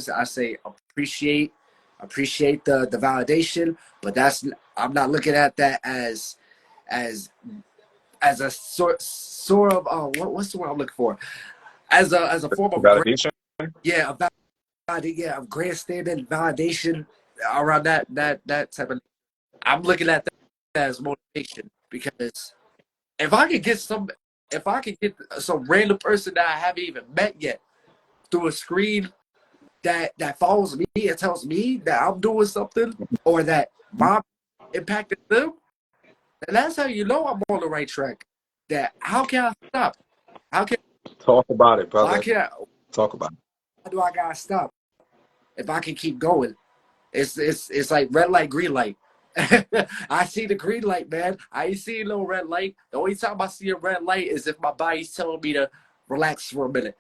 I say appreciate the validation, but I'm not looking at that as as a sort of what's the word I'm looking for, as a form of Validation? yeah yeah of grandstanding validation around that type of. I'm looking at that as motivation, because if I could get some, if I could get some random person that I haven't even met yet through a screen that follows me and tells me that I'm doing something, or that my impacted them, and that's how you know I'm on the right track. That how can I stop? How can Talk about it, why brother. can't I, Talk about it. why do I gotta stop if I can keep going? It's like red light, green light. I see the green light, man. I ain't seeing no red light. The only time I see a red light is if my body's telling me to relax for a minute.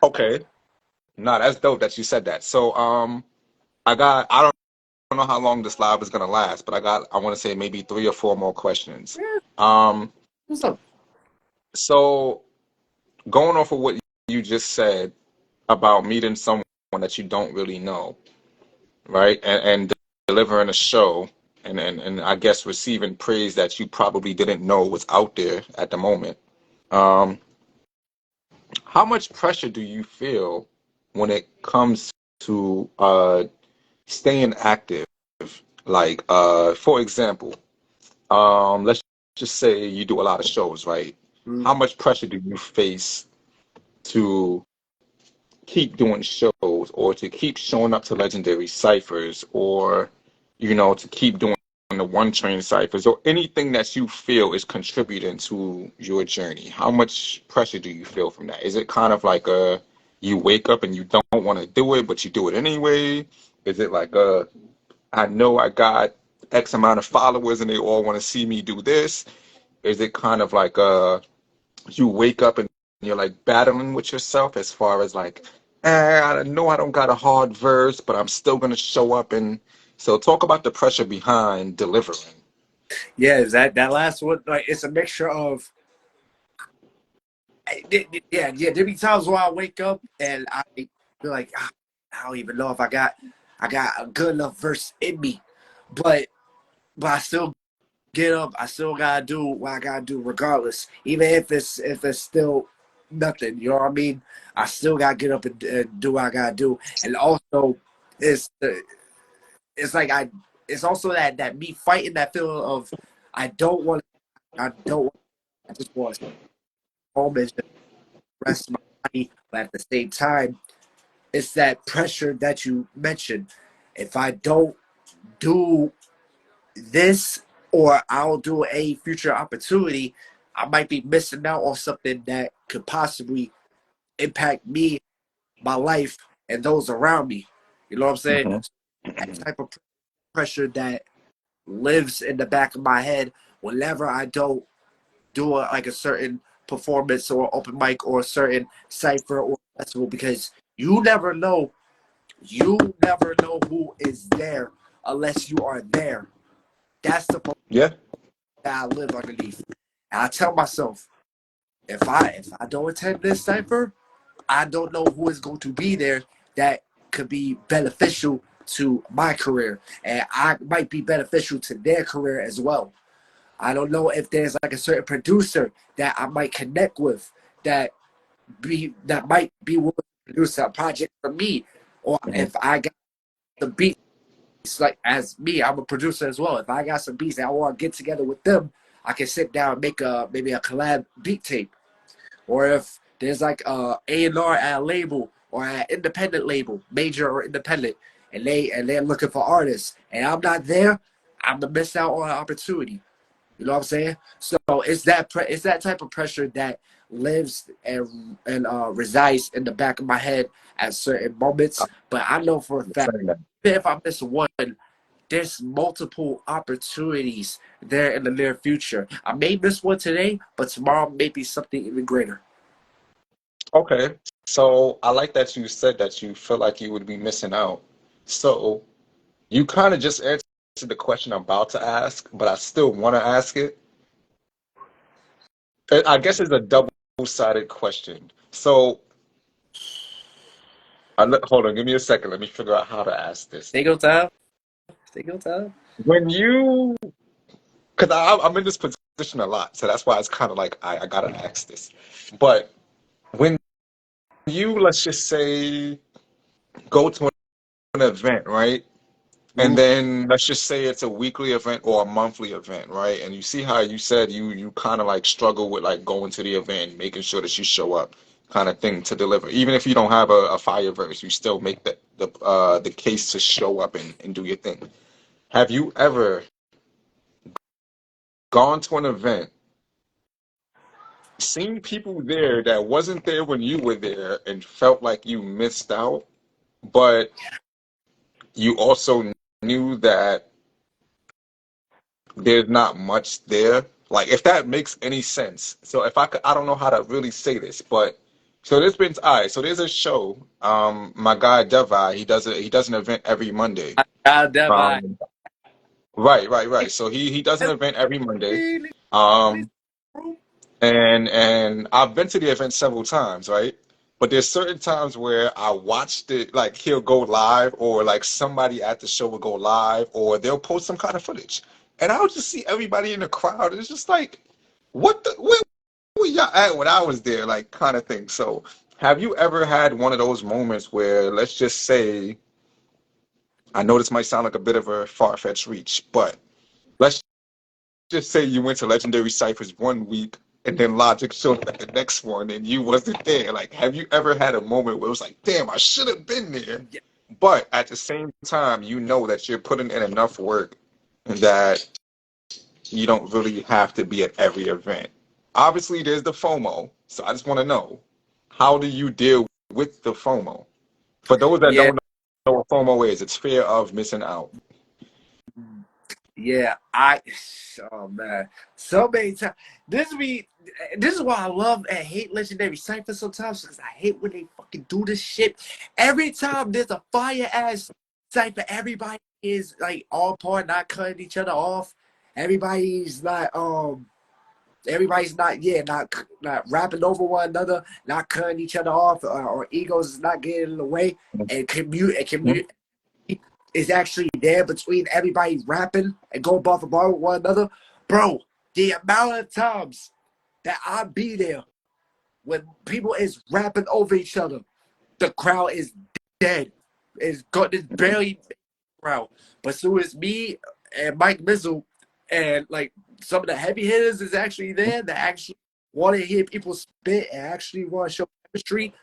Okay. Nah, that's dope that you said that. So, I don't know how long this live is gonna last, but I want to say maybe three or four more questions. Yeah, Um, what's up? so going off of what you just said about meeting someone that you don't really know, right? And delivering a show and I guess receiving praise that you probably didn't know was out there at the moment. Um, how much pressure do you feel when it comes to staying active? Like, for example, let's just say you do a lot of shows, right? Mm. How much pressure do you face to keep doing shows, or to keep showing up to legendary ciphers, or to keep doing the one train ciphers, or anything that you feel is contributing to your journey? How much pressure do you feel from that? Is it kind of like a you wake up and you don't want to do it, but you do it anyway? Is it like I know I got X amount of followers and they all want to see me do this? Is it kind of like you wake up and you're like battling with yourself as far as like, I know I don't got a hard verse, but I'm still gonna show up and so talk about the pressure behind delivering. Yeah, is that last one? Like, it's a mixture of yeah. There be times where I wake up and I feel like, I don't even know if I got a good enough verse in me, but I still get up. I still gotta do what I gotta do, regardless. Even if it's still nothing, you know what I mean. I still gotta get up and do what I gotta do. And also, it's it's like it's also that me fighting that feeling of I don't want I don't want I just want to stay home and just rest my body, but at the same time, it's that pressure that you mentioned. If I don't do this, or I'll do a future opportunity, I might be missing out on something that could possibly impact me, my life, and those around me. You know what I'm saying? Hmm. That type of pressure that lives in the back of my head whenever I don't do like a certain performance or open mic or a certain cipher or festival, because you never know who is there unless you are there. That's the Yeah. that I live underneath. And I tell myself, if I don't attend this cipher, I don't know who is going to be there that could be beneficial to my career, and I might be beneficial to their career as well. I don't know if there's like a certain producer that I might connect with that might be willing to produce a project for me, or Hmm. if I got the beats, like as me, I'm a producer as well. If I got some beats that I want to get together with them, I can sit down and make maybe a collab beat tape. Or if there's like A&R at a label or an independent label, major or independent, and they're looking for artists, and I'm not there, I'm gonna miss out on an opportunity. You know what I'm saying? So it's that type of pressure that lives and resides in the back of my head at certain moments. But I know for a I'm fact, saying that. even if I miss one, there's multiple opportunities there in the near future. I may miss one today, but tomorrow may be something even greater. Okay. So I like that you said that you feel like you would be missing out. So you kind of just answered the question I'm about to ask, but I still want to ask it. I guess it's a double-sided question. So hold on, give me a second. Let me figure out how to ask this. Take your time. Take your time. When you, because I'm in this position a lot, so that's why it's kind of like I gotta ask this. But when you, let's just say, go to an event, right? And Mhm. then let's just say it's a weekly event or a monthly event, right? And you see how you said you kind of like struggle with like going to the event, making sure that you show up, kind of thing to deliver. Even if you don't have a fire verse, you still make the case to show up and do your thing. Have you ever gone to an event, seen people there that wasn't there when you were there, and felt like you missed out, but you also knew that there's not much there. Like if that makes any sense. So if I could, I don't know how to really say this, but so there's been all right. So there's a show. My guy Devi, he does an event every Monday. God damn, Um, right. So he does an event every Monday. really? Um, and I've been to the event several times, right? But there's certain times where I watched it, like he'll go live, or like somebody at the show will go live, or they'll post some kind of footage, and I'll just see everybody in the crowd. It's just like, where were y'all at when I was there, like kind of thing. So, have you ever had one of those moments where, let's just say, I know this might sound like a bit of a far-fetched reach, but let's just say you went to Legendary Cyphers one week and then Logic showed up at the next one and you wasn't there. Like, have you ever had a moment where it was like, damn, I should have been there? Yeah. But at the same time, you know that you're putting in enough work that you don't really have to be at every event. Obviously, there's the FOMO. So I just want to know, how do you deal with the FOMO. For those that Yeah, don't know what FOMO is, it's fear of missing out. yeah. Oh man, so many times. This be, this is why I love and hate Legendary Cypher sometimes because I hate when they fucking do this shit. Every time there's a fire ass Cypher, everybody is like all part, not cutting each other off. Everybody's not everybody's not, yeah, not rapping over one another, not cutting each other off, or egos is not getting in the way, and Mhm. community is actually there between everybody rapping and going bar for bar with one another. Bro, the amount of times that I be there when people is rapping over each other, the crowd is dead. It's barely crowd. But so is me and Mike Mizzle and like some of the heavy hitters is actually there that actually want to hear people spit and actually want to show chemistry.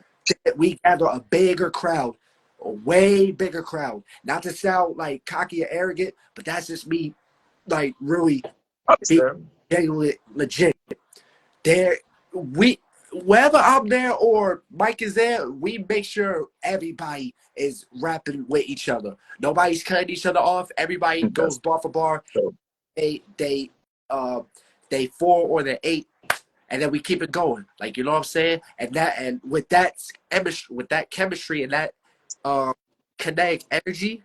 That we gather a bigger crowd, a way bigger crowd. Not to sound like cocky or arrogant, but that's just me, like really being Understand. genuinely legit. There, we whether I'm there or Mike is there, we make sure everybody is rapping with each other. Nobody's cutting each other off. Everybody That's goes bar for bar. dope. They uh they four or they eight, and then we keep it going. Like, you know what I'm saying? And with that chemistry and that uh kinetic energy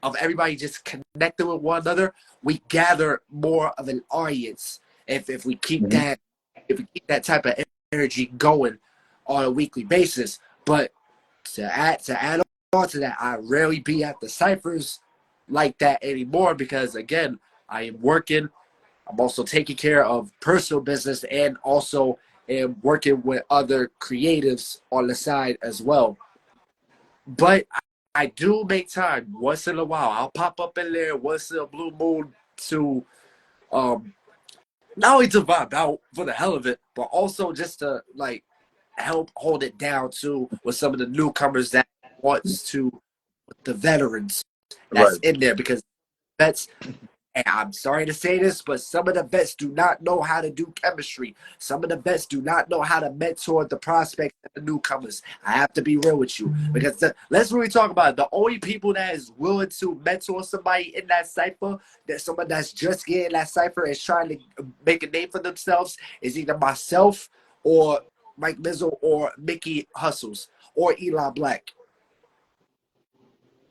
of everybody just connecting with one another, we gather more of an audience if we keep Mhm. that, if we keep that type of energy going on a weekly basis. But to add on to that, I rarely be at the ciphers like that anymore because again, I am working. I'm also taking care of personal business and also am working with other creatives on the side as well. But I do make time once in a while. I'll pop up in there once in a blue moon to um not only to vibe out for the hell of it, but also just to like help hold it down too with some of the newcomers that wants to, the veterans that's Right. in there because vets, and I'm sorry to say this, but some of the vets do not know how to do chemistry. Some of the vets do not know how to mentor the prospects and the newcomers. I have to be real with you because let's really talk about it. The only people that is willing to mentor somebody in that cipher, that someone that's just getting that cipher is trying to make a name for themselves, is either myself or Mike Mizzle or Mickey Hustles or Eli Black.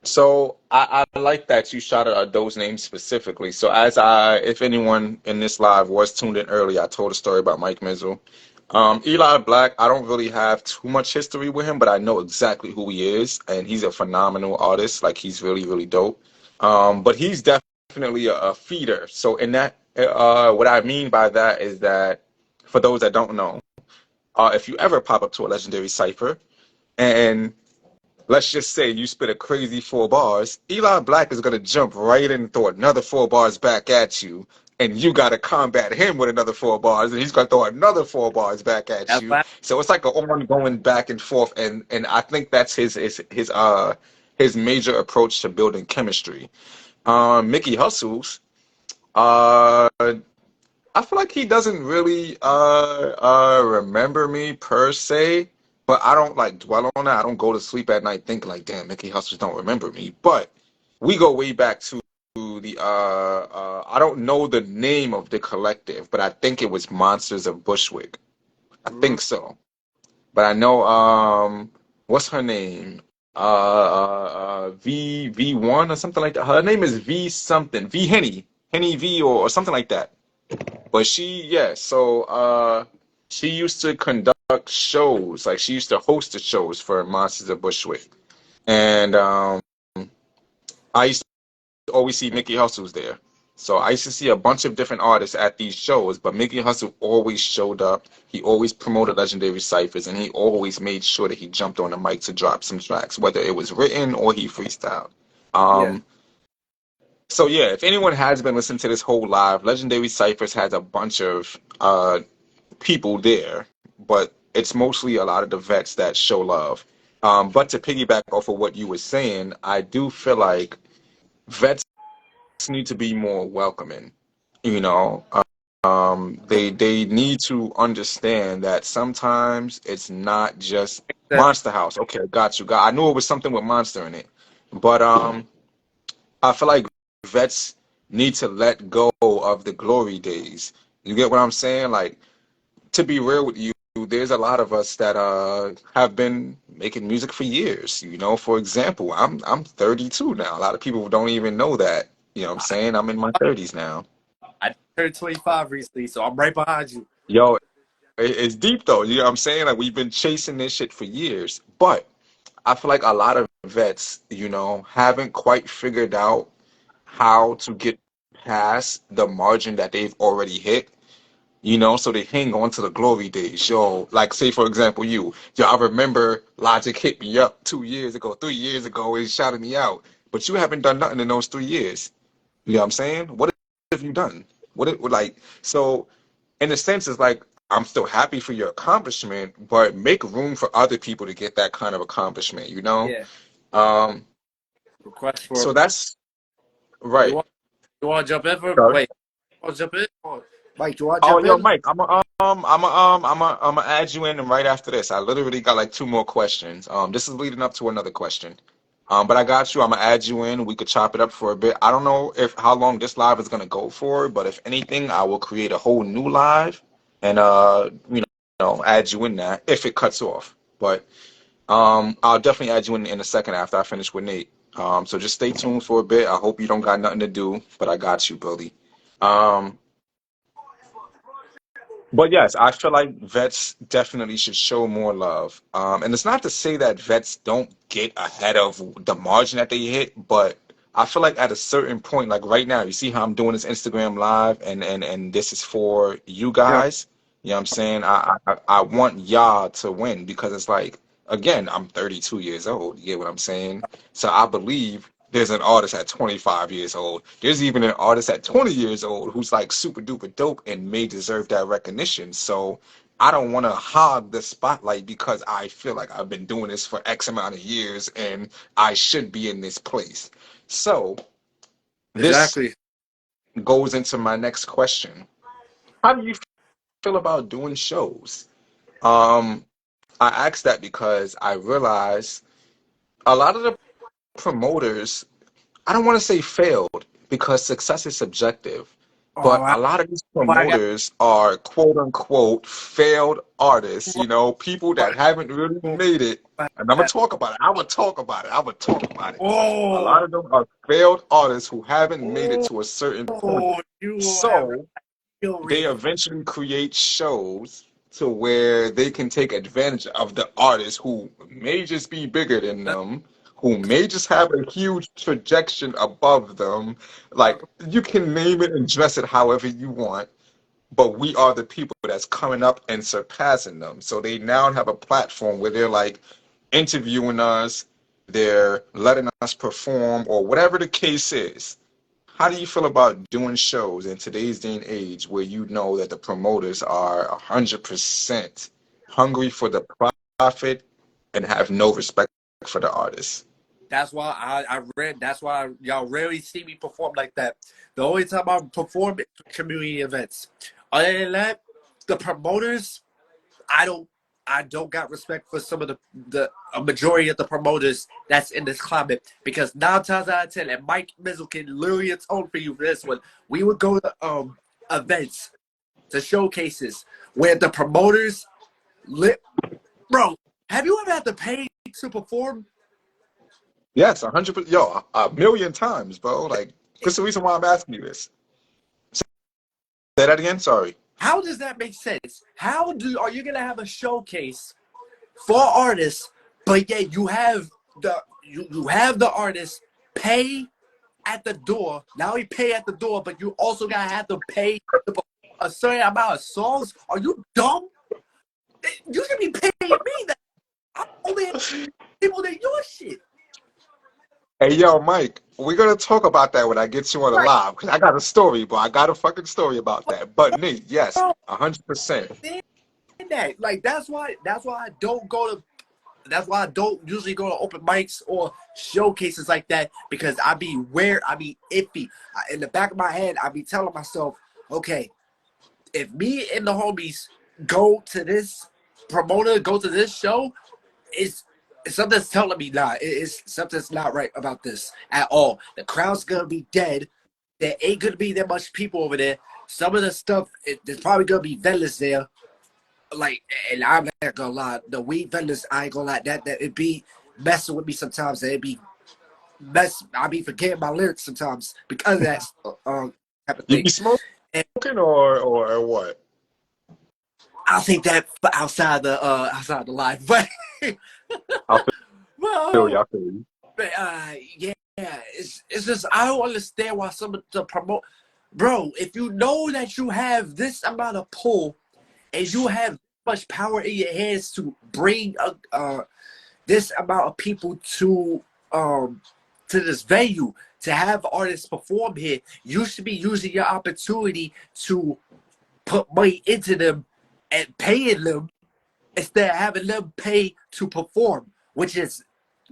So I like that you shouted out those names specifically. So if anyone in this live was tuned in early, I told a story about Mike Mizzle. Eli Black, I don't really have too much history with him, but I know exactly who he is, and he's a phenomenal artist. Like he's really, really dope. But he's definitely a feeder. So in that, what I mean by that is that for those that don't know, if you ever pop up to a legendary cipher and let's just say you spit a crazy 4 bars, Eli Black is gonna jump right in and throw another 4 bars back at you, and you gotta combat him with another 4 bars, and he's gonna throw another 4 bars back at That's you. why So it's like an ongoing back and forth, and I think that's his major approach to building chemistry. Mickey Hustles, uh, I feel like he doesn't really remember me per se, but I don't like dwell on that. I don't go to sleep at night thinking like, damn, Mickey Hustlers don't remember me. But we go way back to the I don't know the name of the collective, but I think it was Monsters of Bushwick. I mm, think so. But I know what's her name? V1 or something like that. Her name is V something. V Henny V or something like that. But yeah, so she used to conduct shows, like she used to host the shows for Monsters of Bushwick. And I used to always see Mickey Hustles there. So I used to see a bunch of different artists at these shows, but Mickey Hustle always showed up. He always promoted legendary ciphers, and he always made sure that he jumped on the mic to drop some tracks, whether it was written or he freestyled. yeah. Um, so yeah, if anyone has been listening to this whole live, Legendary Ciphers has a bunch of people there, but it's mostly a lot of the vets that show love. But to piggyback off of what you were saying, I do feel like vets need to be more welcoming. You know, they need to understand that sometimes it's not just Monster House. Okay, got you. I knew it was something with Monster in it, but I feel like vets need to let go of the glory days. You get what I'm saying? Like, to be real with you, there's a lot of us that have been making music for years. You know, for example, I'm 32 now. A lot of people don't even know that. You know what I'm saying? I'm in my 30s now. I turned 25 recently, so I'm right behind you. Yo, it's deep though. You know what I'm saying? Like we've been chasing this shit for years. But I feel like a lot of vets, haven't quite figured out how to get past the margin that they've already hit. So they hang on to the glory days. Yo, like say for example, yo, I remember Logic hit me up 2 years ago, 3 years ago, and shouted me out. But you haven't done nothing in those 3 years. You know what I'm saying? What have you done? Like so in a sense it's like I'm still happy for your accomplishment, but make room for other people to get that kind of accomplishment. Yeah. Um, Request for so that's you right. want you want to jump in for Sorry. wait. You want to jump in? Mike, you want to Oh, jump yo, in? Mike, I'm gonna add you in, and right after this, I literally got like two more questions. This is leading up to another question. But I got you. I'm gonna add you in. We could chop it up for a bit. I don't know if how long this live is gonna go for, but if anything, I will create a whole new live and add you in that if it cuts off. But I'll definitely add you in a second after I finish with Nate. So just stay tuned for a bit. I hope you don't got nothing to do, but I got you, Billy. Um, But yes, I feel like vets definitely should show more love. And it's not to say that vets don't get ahead of the margin that they hit, but I feel like at a certain point, like right now, you see how I'm doing this Instagram live, and this is for you Yeah. guys. You know what I'm saying? I want y'all to win because it's like, again, I'm 32 years old. You get what I'm saying? So I believe there's an artist at 25 years old. There's even an artist at 20 years old who's like super duper dope and may deserve that recognition. So I don't want to hog the spotlight because I feel like I've been doing this for X amount of years and I should be in this place. So this Exactly. goes into my next question. How do you feel about doing shows? Um, I asked that because I realized a lot of the promoters, I don't want to say failed because success is subjective, Oh, but a lot of these I got promoters are quote unquote failed artists, people that haven't really made it. And I'm gonna talk about it. I would talk about it. I would talk about it. A lot oh, of them are failed artists who haven't made it oh, to a certain point. oh, you will have So real they reason. eventually create shows to where they can take advantage of the artists who may just be bigger than them, who may just have a huge projection above them. Like you can name it and dress it however you want, but we are the people that's coming up and surpassing them. So they now have a platform where they're like interviewing us, they're letting us perform, or whatever the case is. How do you feel about doing shows in today's day and age where you know that the promoters are 100% hungry for the profit and have no respect for the artists? That's why I read. That's why y'all rarely see me perform like that. The only time I perform is community events. Other than that, the promoters, I don't I don't got respect for some of the a majority of the promoters that's in this climate because 9 times out of 10, and Mike Mizzle can literally atone for you for this one. We would go to events, to showcases where the promoters lit. Bro, have you ever had to pay to perform? Yes, 100%. Yo, a million times, bro. Like, that's the reason why I'm asking you this. Say that again. Sorry. How does that make sense? Are you gonna have a showcase for artists, but yet you have the artist pay at the door. Not only pay at the door, but you also gotta have to pay to perform a certain amount of songs. Are you dumb? You should be paying me that. I'm only people that your shit. Hey, yo, Mike, we're gonna talk about that when I get you on the Right. live, because I got a story, bro. I got a fucking story about that. But Nate, yes, Bro, 100%. that. Like that's why I don't usually go to open mics or showcases like that because I be iffy. In the back of my head, I be telling myself, okay, if me and the homies go to this promoter, go to this show, it's something's telling me not. It's something's not right about this at all. The crowd's gonna be dead. There ain't gonna be that much people over there. Some of the stuff, there's probably gonna be vendors there. Like, and I'm not gonna lie, the weed vendors, I ain't gonna lie, that it be messing with me sometimes. And it be I be forgetting my lyrics sometimes because of that type of You thing. be smoking And or what? I'll take that for outside the line, but I feel you. well, I feel you. but yeah, it's just I don't understand why some of the promote, bro. If you know that you have this amount of pull and you have much power in your hands to bring this amount of people to this venue to have artists perform here, you should be using your opportunity to put money into them and paying them instead of having them pay to perform, which is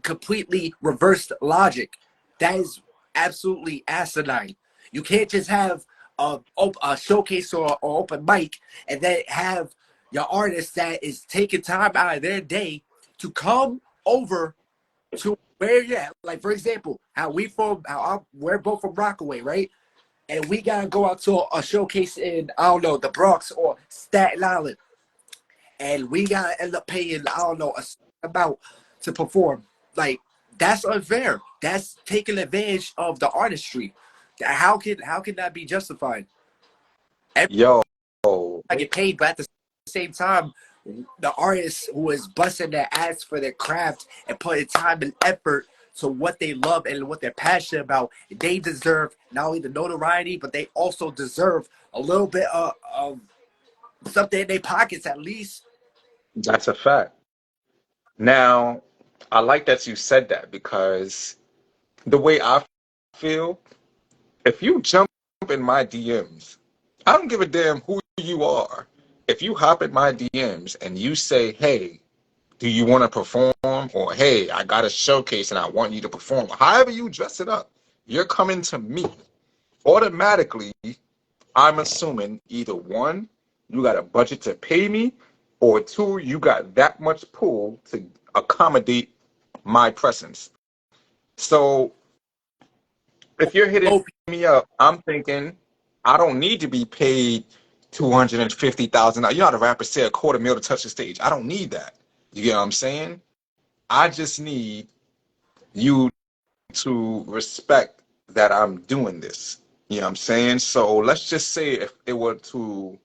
completely reversed logic. That is absolutely asinine. You can't just have a showcase or open mic and then have your artist that is taking time out of their day to come over to where you're at. Like, for example, we're both from Rockaway, right? And we gotta go out to a showcase in, I don't know, the Bronx or Staten Island, and we gotta end up paying, I don't know, a certain amount to perform. Like, that's unfair. That's taking advantage of the artistry. How can that be justified? Yo, I get paid, but at the same time, the artist who is busting their ass for their craft and putting time and effort to what they love and what they're passionate about, they deserve not only the notoriety, but they also deserve a little bit of something in their pockets at least. that's a fact. Now, I like that you said that because the way I feel, if you jump in my DMs, I don't give a damn who you are. If you hop in my DMs and you say, hey, do you want to perform? Or hey, I got a showcase and I want you to perform. However you dress it up, you're coming to me. Automatically, I'm assuming either one, you got a budget to pay me, or two, you got that much pull to accommodate my presence. So if you're hitting Oh, me up, I'm thinking I don't need to be paid $250,000. You know how the rappers say a quarter mil to touch the stage. I don't need that. You get what I'm saying? I just need you to respect that I'm doing this. You know what I'm saying? So let's just say if it were to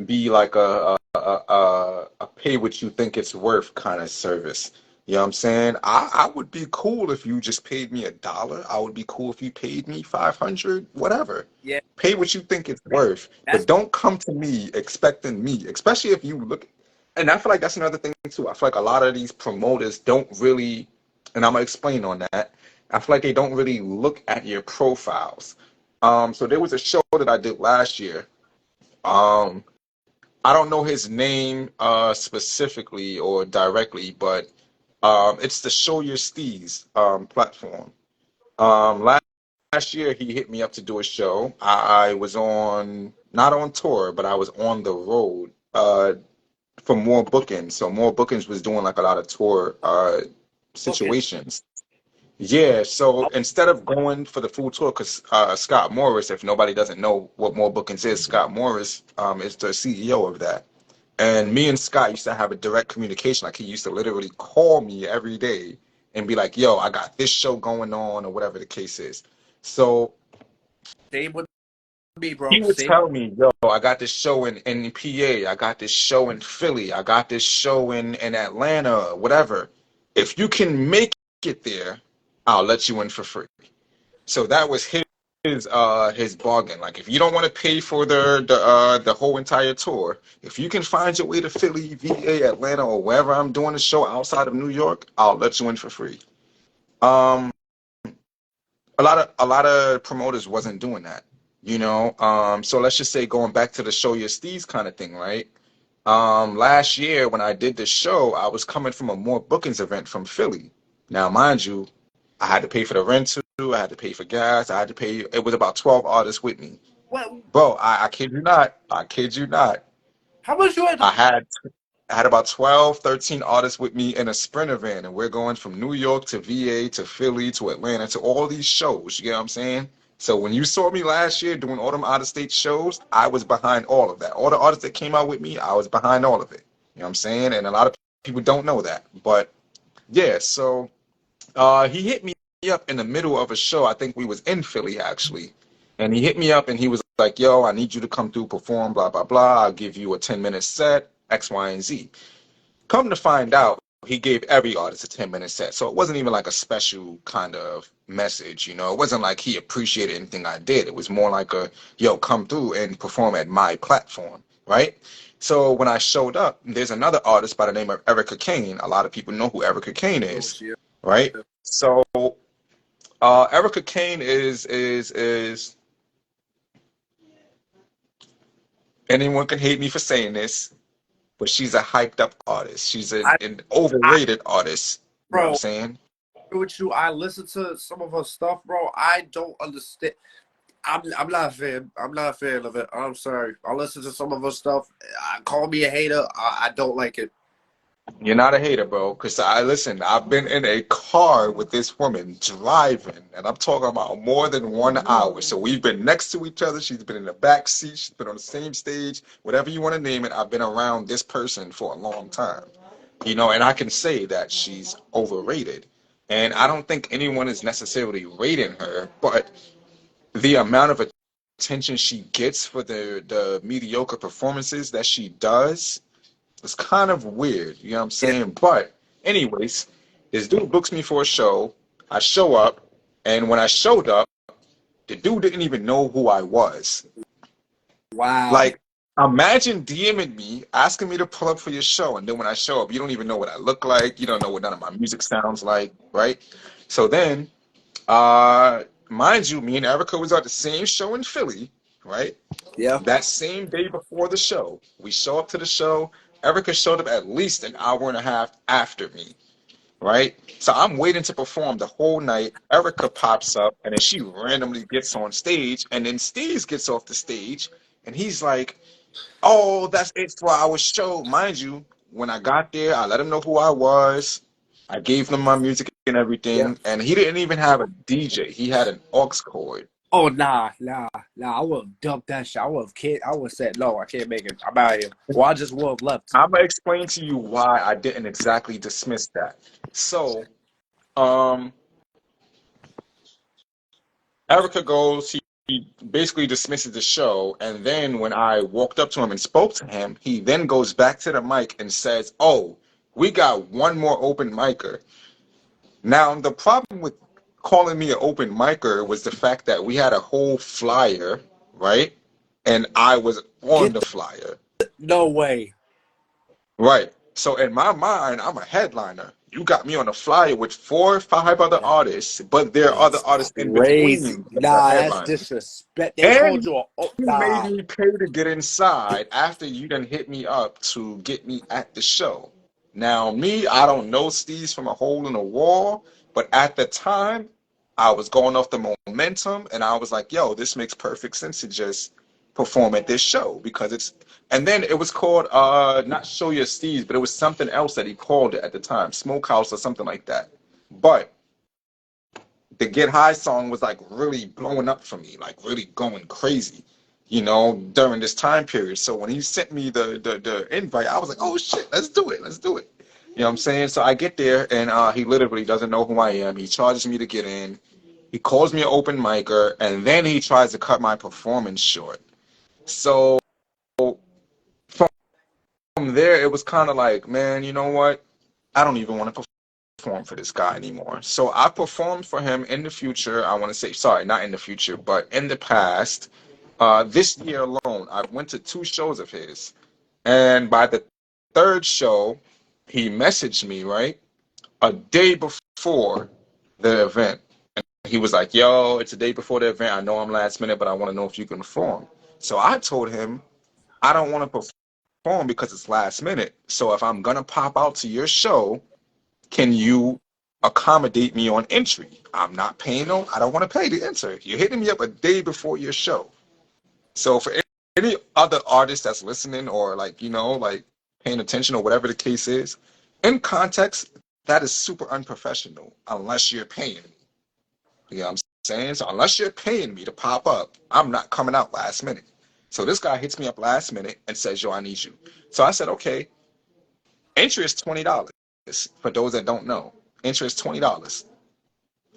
be like a pay what you think it's worth kind of service. You know what I'm saying? I would be cool if you just paid me $1. I would be cool if you paid me 500, whatever. yeah, Pay what you think it's worth, that's but don't come to me expecting me, especially if you look. And I feel like that's another thing too. I feel like a lot of these promoters don't really, and I'm gonna explain on that. I feel like they don't really look at your profiles. So there was a show that I did last year. Um, I don't know his name specifically or directly, but it's the Show Your Steez platform. Last year he hit me up to do a show. I was on not on tour, but I was on the road for More Bookings. So More Bookings was doing like a lot of tour okay. situations. Yeah, so instead of going for the full tour, because Scott Morris, if nobody doesn't know what More Bookings is, Scott Morris is the CEO of that. And me and Scott used to have a direct communication. Like he used to literally call me every day and be like, yo, I got this show going on or whatever the case is. So Same with me, bro. he would Same. tell me, yo, I got this show in PA, I got this show in Philly, I got this show in Atlanta, whatever. If you can make it there, I'll let you in for free. So that was his bargain. Like if you don't want to pay for the whole entire tour, if you can find your way to Philly, VA, Atlanta, or wherever I'm doing a show outside of New York, I'll let you in for free. Um, a lot of promoters wasn't doing that, you know. So let's just say going back to the Show Your Steez kind of thing, right? Last year when I did this show, I was coming from a More Bookings event from Philly. Now, mind you, I had to pay for the rental, I had to pay for gas, I had to pay. It was about 12 artists with me. What? Bro, I kid you not. I kid you not. How much you had I to? had I had about 12, 13 artists with me in a Sprinter van, and we're going from New York to VA to Philly to Atlanta to all these shows. You get what I'm saying? So when you saw me last year doing all them out of state shows, I was behind all of that. All the artists that came out with me, I was behind all of it. You know what I'm saying? And a lot of people don't know that. But yeah, so he hit me up in the middle of a show. I think we was in Philly actually. And he hit me up and he was like, yo, I need you to come through, perform, blah, blah, blah. I'll give you a 10-minute set, X, Y, and Z. Come to find out, he gave every artist a 10-minute set. So it wasn't even like a special kind of message, you know. It wasn't like he appreciated anything I did. It was more like a, yo, come through and perform at my platform, right? So when I showed up, there's another artist by the name of Erica Kane. A lot of people know who Erica Kane Oh is, shit. right? So Erica Kane is anyone can hate me for saying this, but she's a hyped up artist. She's I, an I, overrated artist. You know what I'm bro, saying? with you, I listen to some of her stuff, bro. I don't understand. I'm not a fan. I'm not a fan of it. I'm sorry. I listen to some of her stuff. Call me a hater. I don't like it. You're not a hater, bro. Because I listen, I've been in a car with this woman driving, and I'm talking about more than 1 hour. So we've been next to each other. She's been in the back seat. She's been on the same stage. Whatever you want to name it, I've been around this person for a long time. You know, and I can say that she's overrated. And I don't think anyone is necessarily rating her, but the amount of attention she gets for the mediocre performances that she does, it's kind of weird, you know what I'm Yeah. saying? But anyways, this dude books me for a show. I show up, and when I showed up, the dude didn't even know who I was. Wow. Like, imagine DMing me, asking me to pull up for your show, and then when I show up, you don't even know what I look like. You don't know what none of my music sounds like, right? So then, mind you, me and Erica was at the same show in Philly, right? Yeah. That same day before the show, we show up to the show. Erica showed up at least an hour and a half after me, right? So I'm waiting to perform the whole night. Erica pops up, and then she randomly gets on stage, and then Steve gets off the stage, and he's like, "Oh, that's it for our show." Mind you, when I got there, I let him know who I was. I gave him my music and Yeah. everything, and he didn't even have a DJ. He had an aux cord. Oh nah. I would have dumped that shit. I would have said no. I can't make it. I'm out of here. Or I just would have left. I'm gonna explain to you why I didn't exactly dismiss that. So, um, Erica goes, he basically dismisses the show, and then when I walked up to him and spoke to him, he then goes back to the mic and says, "Oh, we got one more open micer." Now, the problem with calling me an open micer was the fact that we had a whole flyer, right? And I was on Get the flyer. no way. Right. So in my mind, I'm a headliner. You got me on a flyer with 4 or 5 other That artists, but there are other is artists in crazy. between the Nah, that's headliner. disrespect. They called And you a oh you made nah. me pay to get inside after you done hit me up to get me at the show. Now, me, I don't know Steve's from a hole in the wall, but at the time, I was going off the momentum, and I was like, yo, this makes perfect sense to just perform at this show because it's. And then it was called not Show Your Steve's, but it was something else that he called it at the time, Smokehouse or something like that. But the Get High song was like really blowing up for me, like really going crazy, you know, during this time period. So when he sent me the invite, I was like, oh shit, let's do it, let's do it. You know what I'm saying? So I get there and he literally doesn't know who I am. He charges me to get in. He calls me an open micer, and then he tries to cut my performance short. So from there, it was kind of like, man, you know what? I don't even want to perform for this guy anymore. So I performed for him in the future. I want to say, sorry, not in the future, but in the past. This year alone, I went to 2 shows of his. And by the third show, he messaged me, right? A day before the event. He was like, yo, it's a day before the event. I know I'm last minute, but I want to know if you can perform. So I told him, I don't want to perform because it's last minute. So if I'm going to pop out to your show, can you accommodate me on entry? I'm not paying no, I don't want to pay to enter. You're hitting me up a day before your show. So for any other artist that's listening or like, like paying attention or whatever the case is, in context, that is super unprofessional unless you're paying me. You know what I'm saying? So unless you're paying me to pop up, I'm not coming out last minute. So this guy hits me up last minute and says, yo, I need you. So I said, okay, entry is $20. For those that don't know, entry is $20.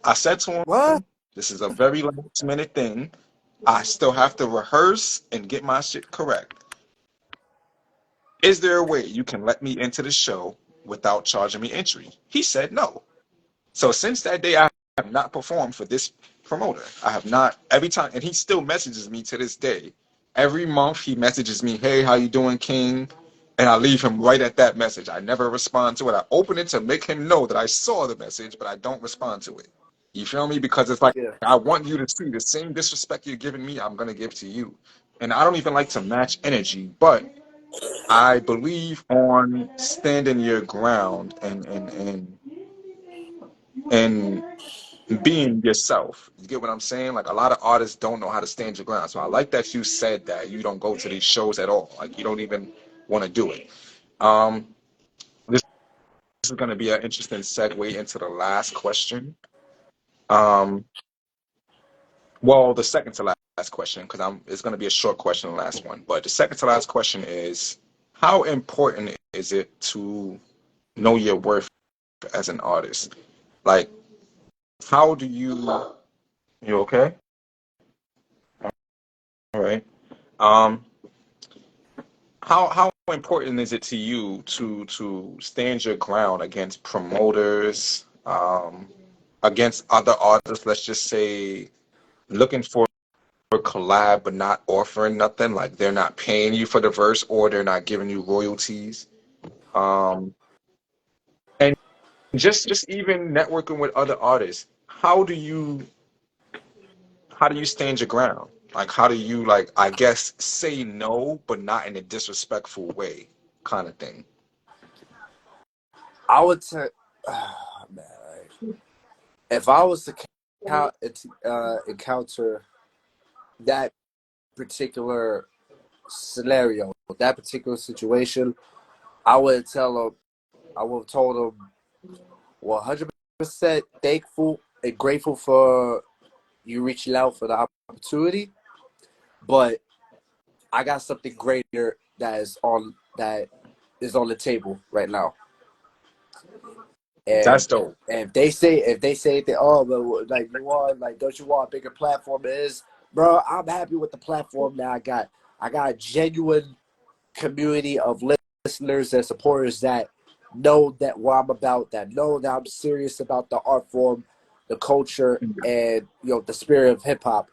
I said to What? him, this is a very last minute thing. I still have to rehearse and get my shit correct. Is there a way you can let me into the show without charging me entry? He said no. So since that day, I have not performed for this promoter. I have not. Every time, and he still messages me to this day. Every month he messages me, hey, how you doing, King? And I leave him right at that message. I never respond to it. I open it to make him know that I saw the message, but I don't respond to it. You feel me? Because it's like, Yeah. I want you to see the same disrespect you're giving me, I'm going to give to you. And I don't even like to match energy, but I believe on standing your ground and being yourself. You get what I'm saying? Like a lot of artists don't know how to stand your ground. So I like that you said that you don't go to these shows at all. Like you don't even want to do it. Um, this is going to be an interesting segue into the last question. Um, well, the second to last question, because it's going to be a short question, the last one. But the second to last question is, how important is it to know your worth as an artist? Like, how do you okay? All right. Um, how important is it to you to stand your ground against promoters, against other artists, let's just say looking for a collab but not offering nothing, like they're not paying you for the verse or they're not giving you royalties. Um, and just even networking with other artists, how do you stand your ground? Like how do you like I guess say no, but not in a disrespectful way, kind of thing. I would say, man, if I was to encounter that particular scenario, that particular situation, I would tell them, I would have told them 100% thankful and grateful for you reaching out for the opportunity, but I got something greater that is on the table right now. That's And dope. if they say that, oh, but like you want, like, don't you want a bigger platform? It is, bro. I'm happy with the platform that I got. I got a genuine community of listeners and supporters that know that what I'm about, that know that I'm serious about the art form, the culture, and the spirit of hip hop.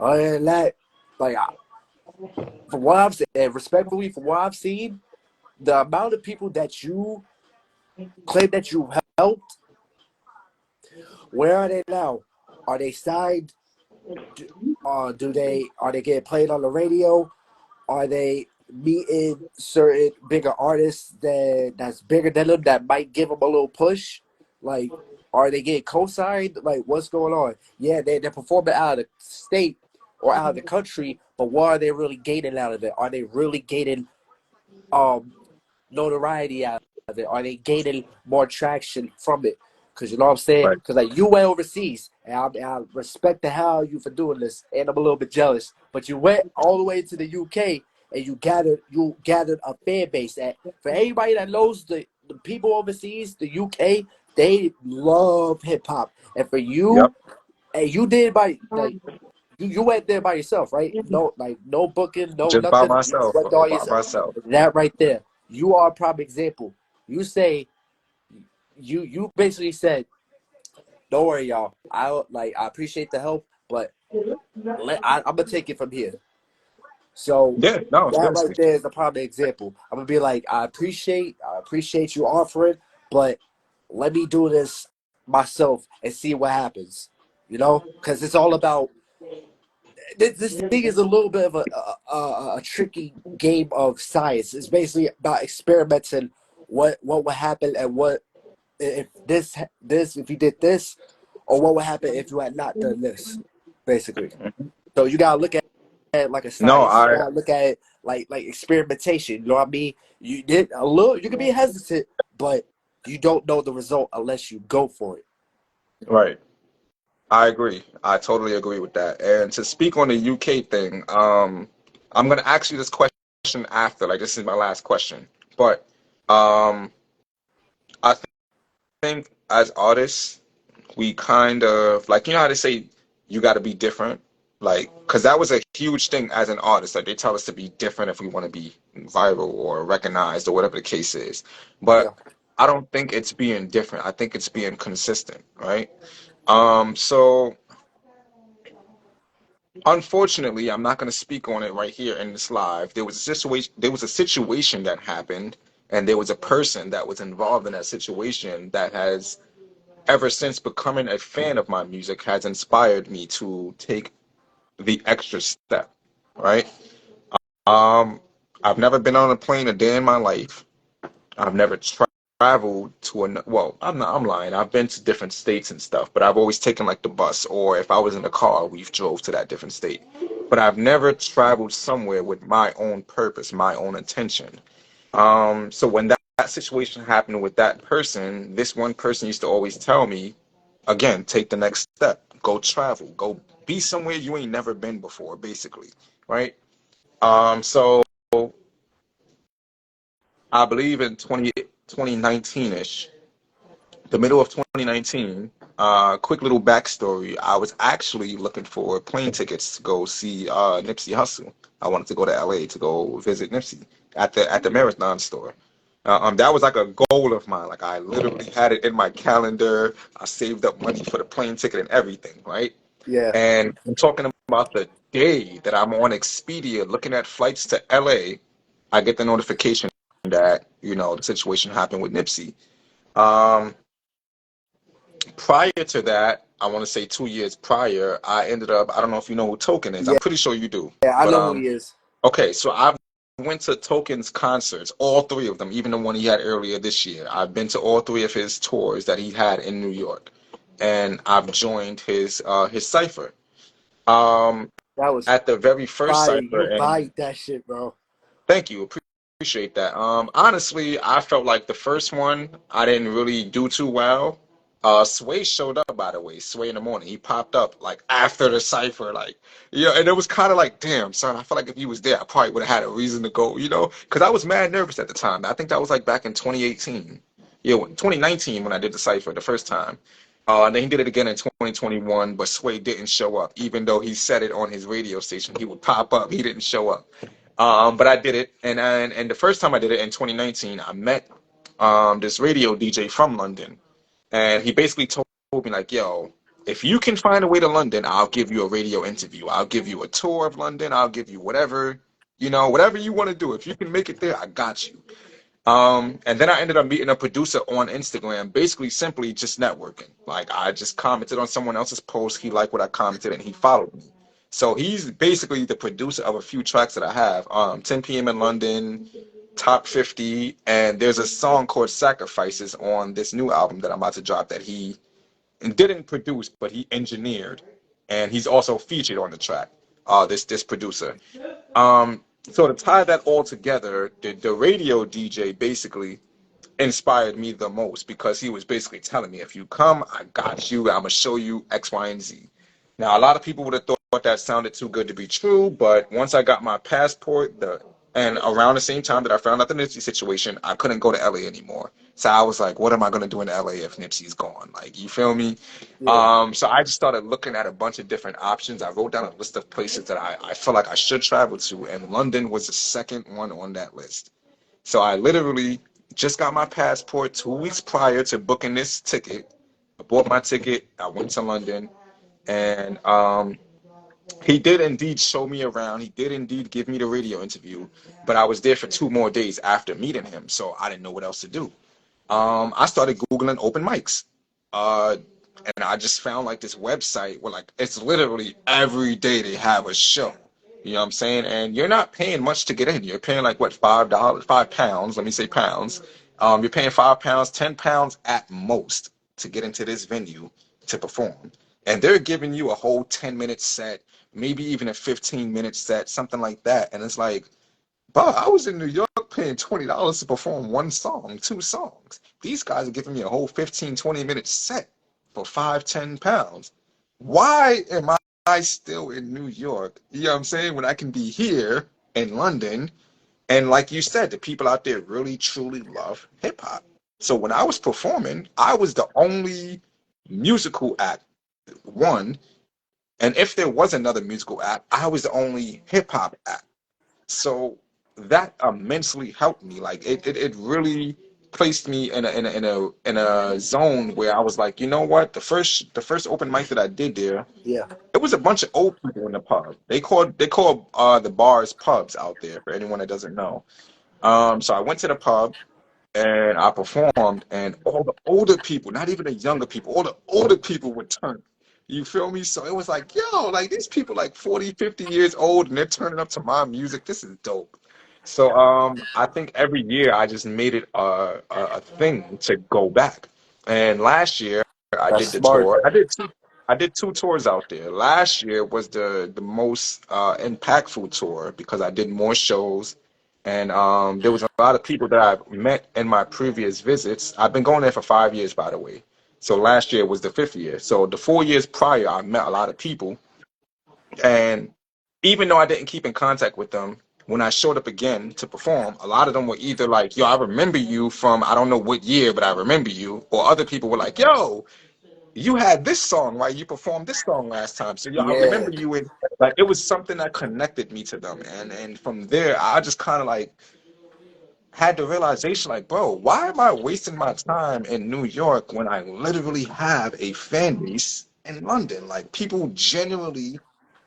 Other than that, like from what I've seen, and respectfully, from what I've seen, the amount of people that you claim that you helped, where are they now? Are they signed? Are they getting played on the radio? Are they meeting certain bigger artists that's bigger than them that might give them a little push? Like, are they getting co-signed? Like, what's going on? Yeah, they're performing out of the state or out of the country, but what are they really gaining out of it? Are they really gaining um notoriety out of it? Are they gaining more traction from it? Because you know what I'm saying? Right. Because like you went overseas, and I respect the hell out of you for doing this, and I'm a little bit jealous. But you went all the way to the UK, and you gathered a fan base. That for everybody that knows the people overseas, the UK, they love hip hop, and for Yep. you, and you did by like you went there by yourself, right? No, like no booking, no Just by nothing. You just myself, went there bro. by By yourself. myself. That right there, you are a prime example. You say you basically said, "Don't worry, y'all. I appreciate the help, but I'm gonna take it from here." So Yeah, no, that right seriously. there is a prime example. I'm gonna be like, I appreciate you offering, but let me do this myself and see what happens. Because it's all about this thing is a little bit of a tricky game of science. It's basically about experimenting what would happen and what if this if you did this, or what would happen if you had not done this, basically. So you gotta look at at like a No, science. You gotta look at it like experimentation. You know what I mean? You did a little. You can be hesitant, but you don't know the result unless you go for it. right. I agree. I totally agree with that. And to speak on the UK thing, I'm gonna ask you this question after. Like this is my last question. But um, I think as artists, we kind of like how they say you got to be different, like because that was a huge thing as an artist. Like they tell us to be different if we want to be viral or recognized or whatever the case is. Yeah, But I don't think it's being different. I think it's being consistent, right? So unfortunately, I'm not going to speak on it right here in this live. There was a situation. There was a situation that happened, and there was a person that was involved in that situation that has, ever since becoming a fan of my music, has inspired me to take the extra step. Right? Um, I've never been on a plane a day in my life. I've never traveled to an well, I'm lying. I've been to different states and stuff, but I've always taken like the bus or if I was in the car, we've drove to that different state. But I've never traveled somewhere with my own purpose, my own intention. So when that situation happened with that person, this one person used to always tell me, again, take the next step, go travel, go be somewhere you ain't never been before, basically, right? So I believe in 2019-ish, the middle of 2019, quick little backstory. I was actually looking for plane tickets to go see Nipsey Hussle. I wanted to go to LA to go visit Nipsey at the Marathon store. That was like a goal of mine. Like I literally had it in my calendar. I saved up money for the plane ticket and everything, right? yeah, And I'm talking about the day that I'm on Expedia looking at flights to LA, I get the notification that, the situation happened with Nipsey. Um, Prior to that, I want to say 2 years prior, I ended up, I don't know if you know who Token is. I'm yeah, pretty sure you do. yeah. I But know who he is. okay, so I went to Token's concerts, all three of them, even the one he had earlier this year. I've been to all three of his tours that he had in New York. And I've joined his cipher. Um, That was at the very first fire. cipher, You and bite that shit, bro. thank you. Appreciate that. Honestly, I felt like the first one I didn't really do too well. Sway showed up, by the way. Sway in the morning, he popped up like after the cipher, like and it was kind of like, damn, son. I feel like if he was there, I probably would have had a reason to go, because I was mad nervous at the time. I think that was like back in 2018, 2019 when I did the cipher the first time. And then he did it again in 2021, but Sway didn't show up, even though he said it on his radio station. He would pop up. He didn't show up. But I did it, and the first time I did it in 2019, I met this radio DJ from London, and he basically told me like, "Yo, if you can find a way to London, I'll give you a radio interview. I'll give you a tour of London. I'll give you whatever, whatever you want to do. If you can make it there, I got you." And then I ended up meeting a producer on Instagram, basically simply just networking. Like I just commented on someone else's post, he liked what I commented, and he followed me. So he's basically the producer of a few tracks that I have. 10 p.m. in London, Top 50, and there's a song called Sacrifices on this new album that I'm about to drop that he didn't produce, but he engineered, and he's also featured on the track. This producer. So to tie that all together, the radio DJ basically inspired me the most because he was basically telling me, if you come, I got you. I'm gonna show you X, Y, and Z. Now, a lot of people would have thought that sounded too good to be true, but once I got my passport, and around the same time that I found out the Nipsey situation, I couldn't go to LA anymore. So I was like, what am I gonna do in LA if Nipsey's gone? Like, you feel me? Yeah, So I just started looking at a bunch of different options. I wrote down a list of places that I feel like I should travel to, and London was the second one on that list. So I literally just got my passport 2 weeks prior to booking this ticket. I bought my ticket. I went to London, and he did indeed show me around. He did indeed give me the radio interview, but I was there for 2 more days after meeting him, so I didn't know what else to do. I started Googling open mics. Uh, and I just found like this website where like it's literally every day they have a show. You know what I'm saying? And you're not paying much to get in. You're paying like what, $5, £5, let me say pounds. You're paying £5, £10 at most to get into this venue to perform. and they're giving you a whole 10-minute set, maybe even a 15-minute set, something like that. And it's like, but I was in New York paying $20 to perform one song, two songs. These guys are giving me a whole 15, 20-minute set for 5, 10 pounds. Why am I still in New York? You know what I'm saying? When I can be here in London. And like you said, the people out there really truly love hip hop. So when I was performing, I was the only musical act, one. And if there was another musical act, I was the only hip hop act. So that immensely helped me. Like it really placed me in a zone where I was like, you know what? The first open mic that I did there, Yeah. it was a bunch of old people in the pub. They called the bars pubs out there for anyone that doesn't know. So I went to the pub and I performed, and all the older people, not even the younger people, all the older people would turn. You feel me? So it was like, yo, like these people like 40, 50 years old and they're turning up to my music. This is dope. So I think every year I just made it a thing to go back. And last year I That's did the smart. tour. I did two tours out there. Last year was the most impactful tour because I did more shows, and there was a lot of people that I met in my previous visits. I've been going there for 5 years, by the way. So last year was the fifth year. So the 4 years prior, I met a lot of people, and even though I didn't keep in contact with them, when I showed up again to perform, a lot of them were either like, "Yo, I remember you from I don't know what year, but I remember you," or other people were like, "Yo, you had this song, right? You performed this song last time, so yo, I Yeah. remember you." In like it was something that connected me to them, and from there, I just kind of like had the realization, like, bro, why am I wasting my time in New York when I literally have a fan base in London? Like, people genuinely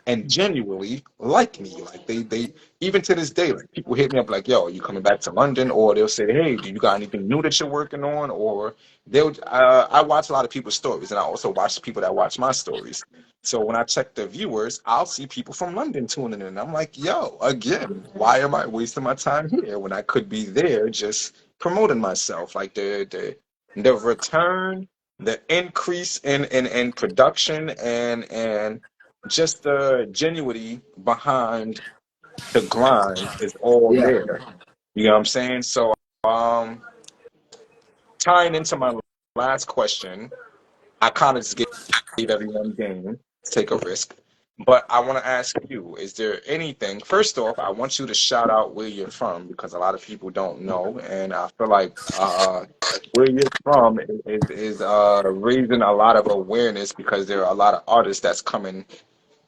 and genuinely like me. Like they even to this day, like people hit me up like, "Yo, are you coming back to London?" Or they'll say, "Hey, do you got anything new that you're working on?" Or they'll. I watch a lot of people's stories, and I also watch the people that watch my stories. So when I check the viewers, I'll see people from London tuning in. I'm like, "Yo, again, why am I wasting my time here when I could be there just promoting myself?" Like the return, the increase in production and just the genuinity behind the grind is all Yeah. there. You know what I'm saying? So, um, tying into my last question, I kind of just gave everyone game to take a risk. But I want to ask you, is there anything, first off, I want you to shout out where you're from because a lot of people don't know. And I feel like where you're from is raising a lot of awareness because there are a lot of artists that's coming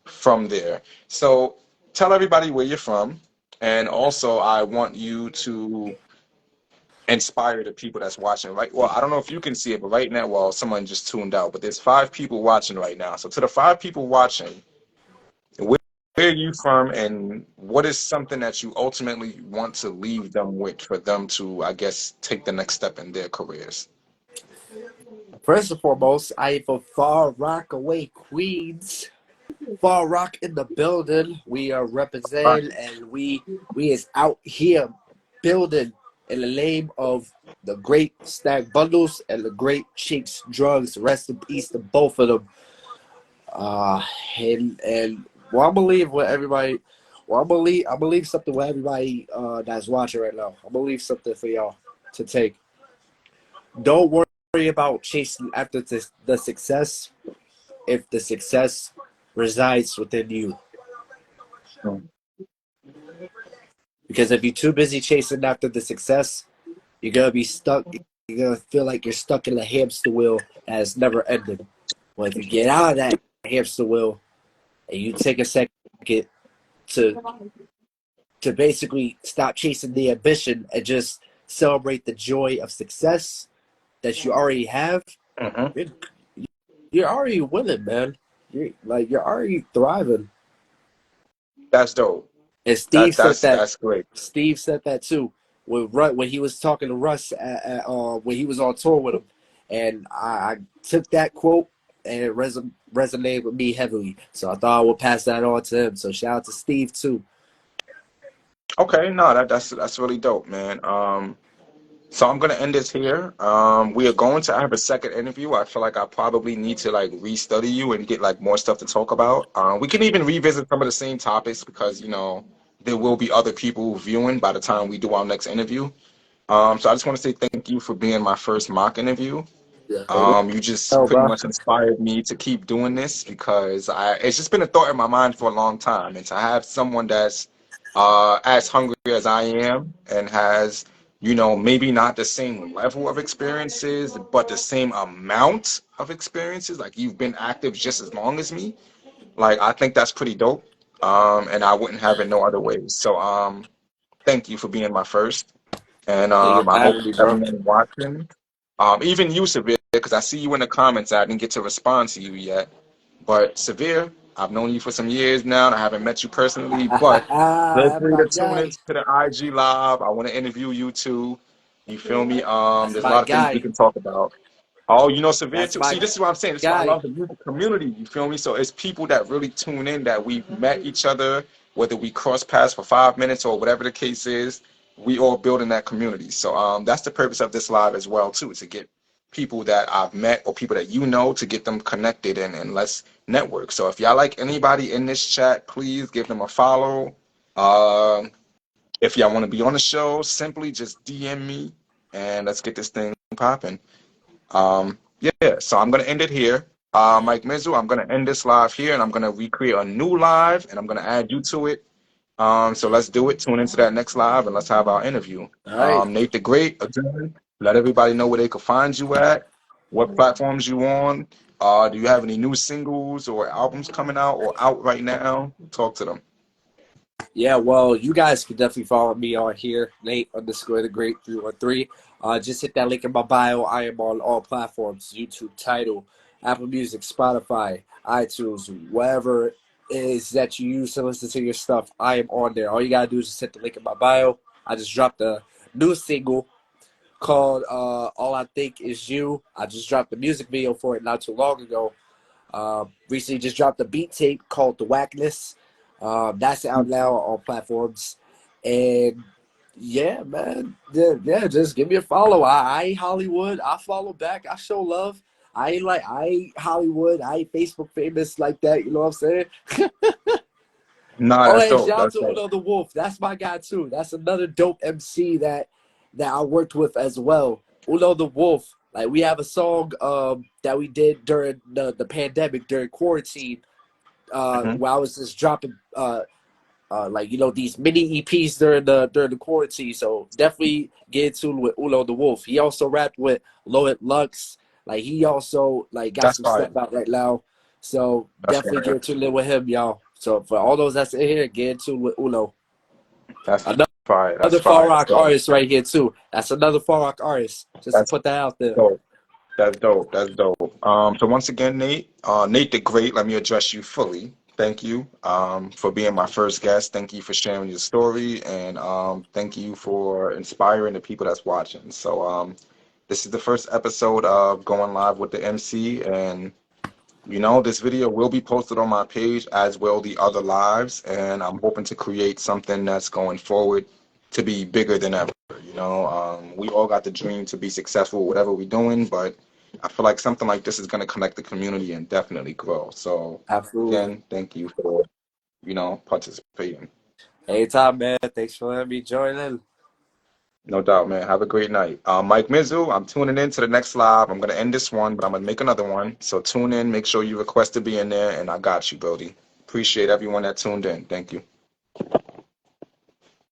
from there. So tell everybody where you're from, and also I want you to inspire the people that's watching. Right? Well, I don't know if you can see it, but right now, well, someone just tuned out, but there's 5 people watching right now. So to the 5 people watching, where are you from, and what is something that you ultimately want to leave them with for them to, I guess, take the next step in their careers? First and foremost, I am from Far Rockaway, Queens. Far Rock in the building. We are Right. representing, and we is out here building in the name of the great Stack Bundles and the great Cheeks Drugs. Rest in peace to both of them. Uh, and well, I believe what everybody. Well, I believe something with everybody that's watching right now. I believe something for y'all to take. Don't worry about chasing after the success if the success resides within you. Mm. Because if you're too busy chasing after the success, you're gonna be stuck. You're gonna feel like you're stuck in a hamster wheel that's never ending. Well, if you get out of that hamster wheel and you take a second to basically stop chasing the ambition and just celebrate the joy of success that you already have, Mhm. you're, you're already winning, man. You're already thriving. That's dope. And That that's great. Steve said that too when he was talking to Russ when he was on tour with him, and I took that quote and it resonated with me heavily. So I thought I would pass that on to him. So shout out to Steve too. Okay, no, that's really dope, man. So I'm gonna end this here. We are going to have a second interview. I feel like I probably need to like restudy you and get like more stuff to talk about. We can even revisit some of the same topics because there will be other people viewing by the time we do our next interview. So I just want to say thank you for being my first mock interview. Yeah. You just No, pretty bro. much inspired me to keep doing this because it's just been a thought in my mind for a long time. And to have someone that's as hungry as I am and has, maybe not the same level of experiences, but the same amount of experiences, like you've been active just as long as me, like I think that's pretty dope. And I wouldn't have it no other way. So thank you for being my first. And Thank you for I hope having me, bro. everyone watching, even you, Severe, because I see you in the comments. I didn't get to respond to you yet. But Severe, I've known you for some years now, and I haven't met you personally. But feel That's free my to tune guy. into the IG live. I want to interview you too. You feel me? That's There's a my lot of things we guy. can talk about. Oh, Severe That's too. my See, this is what I'm saying. This is why I guy. love the music community. You feel me? So it's people that really tune in that we've met each other, whether we cross paths for 5 minutes or whatever the case is. We all building that community. So that's the purpose of this live as well too, to get people that I've met or people that to get them connected and let's network. So if y'all like anybody in this chat, please give them a follow. Um, if y'all want to be on the show, simply just DM me and let's get this thing popping. Yeah, so I'm gonna end it here. Mike Mizu, I'm gonna end this live here and I'm gonna recreate a new live and I'm gonna add you to it. So let's do it. Tune into that next live and let's have our interview. All right. Nate the Great, again, let everybody know where they can find you at, what platforms you on. Do you have any new singles or albums coming out or out right now? Talk to them. Yeah, well, you guys can definitely follow me on here, Nate underscore the great 313. Just hit that link in my bio. I am on all platforms: YouTube, Tidal, Apple Music, Spotify, iTunes, whatever it is that you use to listen to your stuff. I am on there. All you gotta do is just hit the link in my bio. I just dropped a new single called "All I Think Is You." I just dropped the music video for it not too long ago. Recently just dropped a beat tape called The Whackness. That's out now on platforms. And yeah, man. Yeah, just give me a follow. I ain't Hollywood. I follow back. I show love. I ain't Hollywood. I ain't Facebook famous like that. You know what I'm saying? Nah, Oh, that's and dope. shout out That's to dope. Uno the Wolf. That's my guy too. That's another dope MC that I worked with as well. Uno the Wolf. Like we have a song that we did during the pandemic, during quarantine, Hmm. where I was just dropping like these mini EPs during the quarantine. So definitely get in tune with Uno the Wolf. He also rapped with Loet Lux. Like he also like got That's some fire. stuff out right now. So That's definitely get fire. in tune with him, y'all. So for all those that's in here, get in tune with Uno. That's Another fire. That's Far fire. Rock So artist right here too. That's another Far Rock artist. Just to that's put that out there. dope. That's dope. That's dope. So once again, Nate, Nate the Great, let me address you fully. Thank you for being my first guest. Thank you for sharing your story, and thank you for inspiring the people that's watching. So this is the first episode of going live with the MC, and this video will be posted on my page as will the other lives, and I'm hoping to create something that's going forward to be bigger than ever. We all got the dream to be successful, whatever we're doing, but I feel like something like this is going to connect the community and definitely grow. So Absolutely. again, thank you for, participating. Anytime, man. Thanks for letting me join in. No doubt, man. Have a great night. Mike Mizu, I'm tuning in to the next live. I'm going to end this one, but I'm going to make another one. So tune in, make sure you request to be in there, and I got you, Brody. Appreciate everyone that tuned in. Thank you.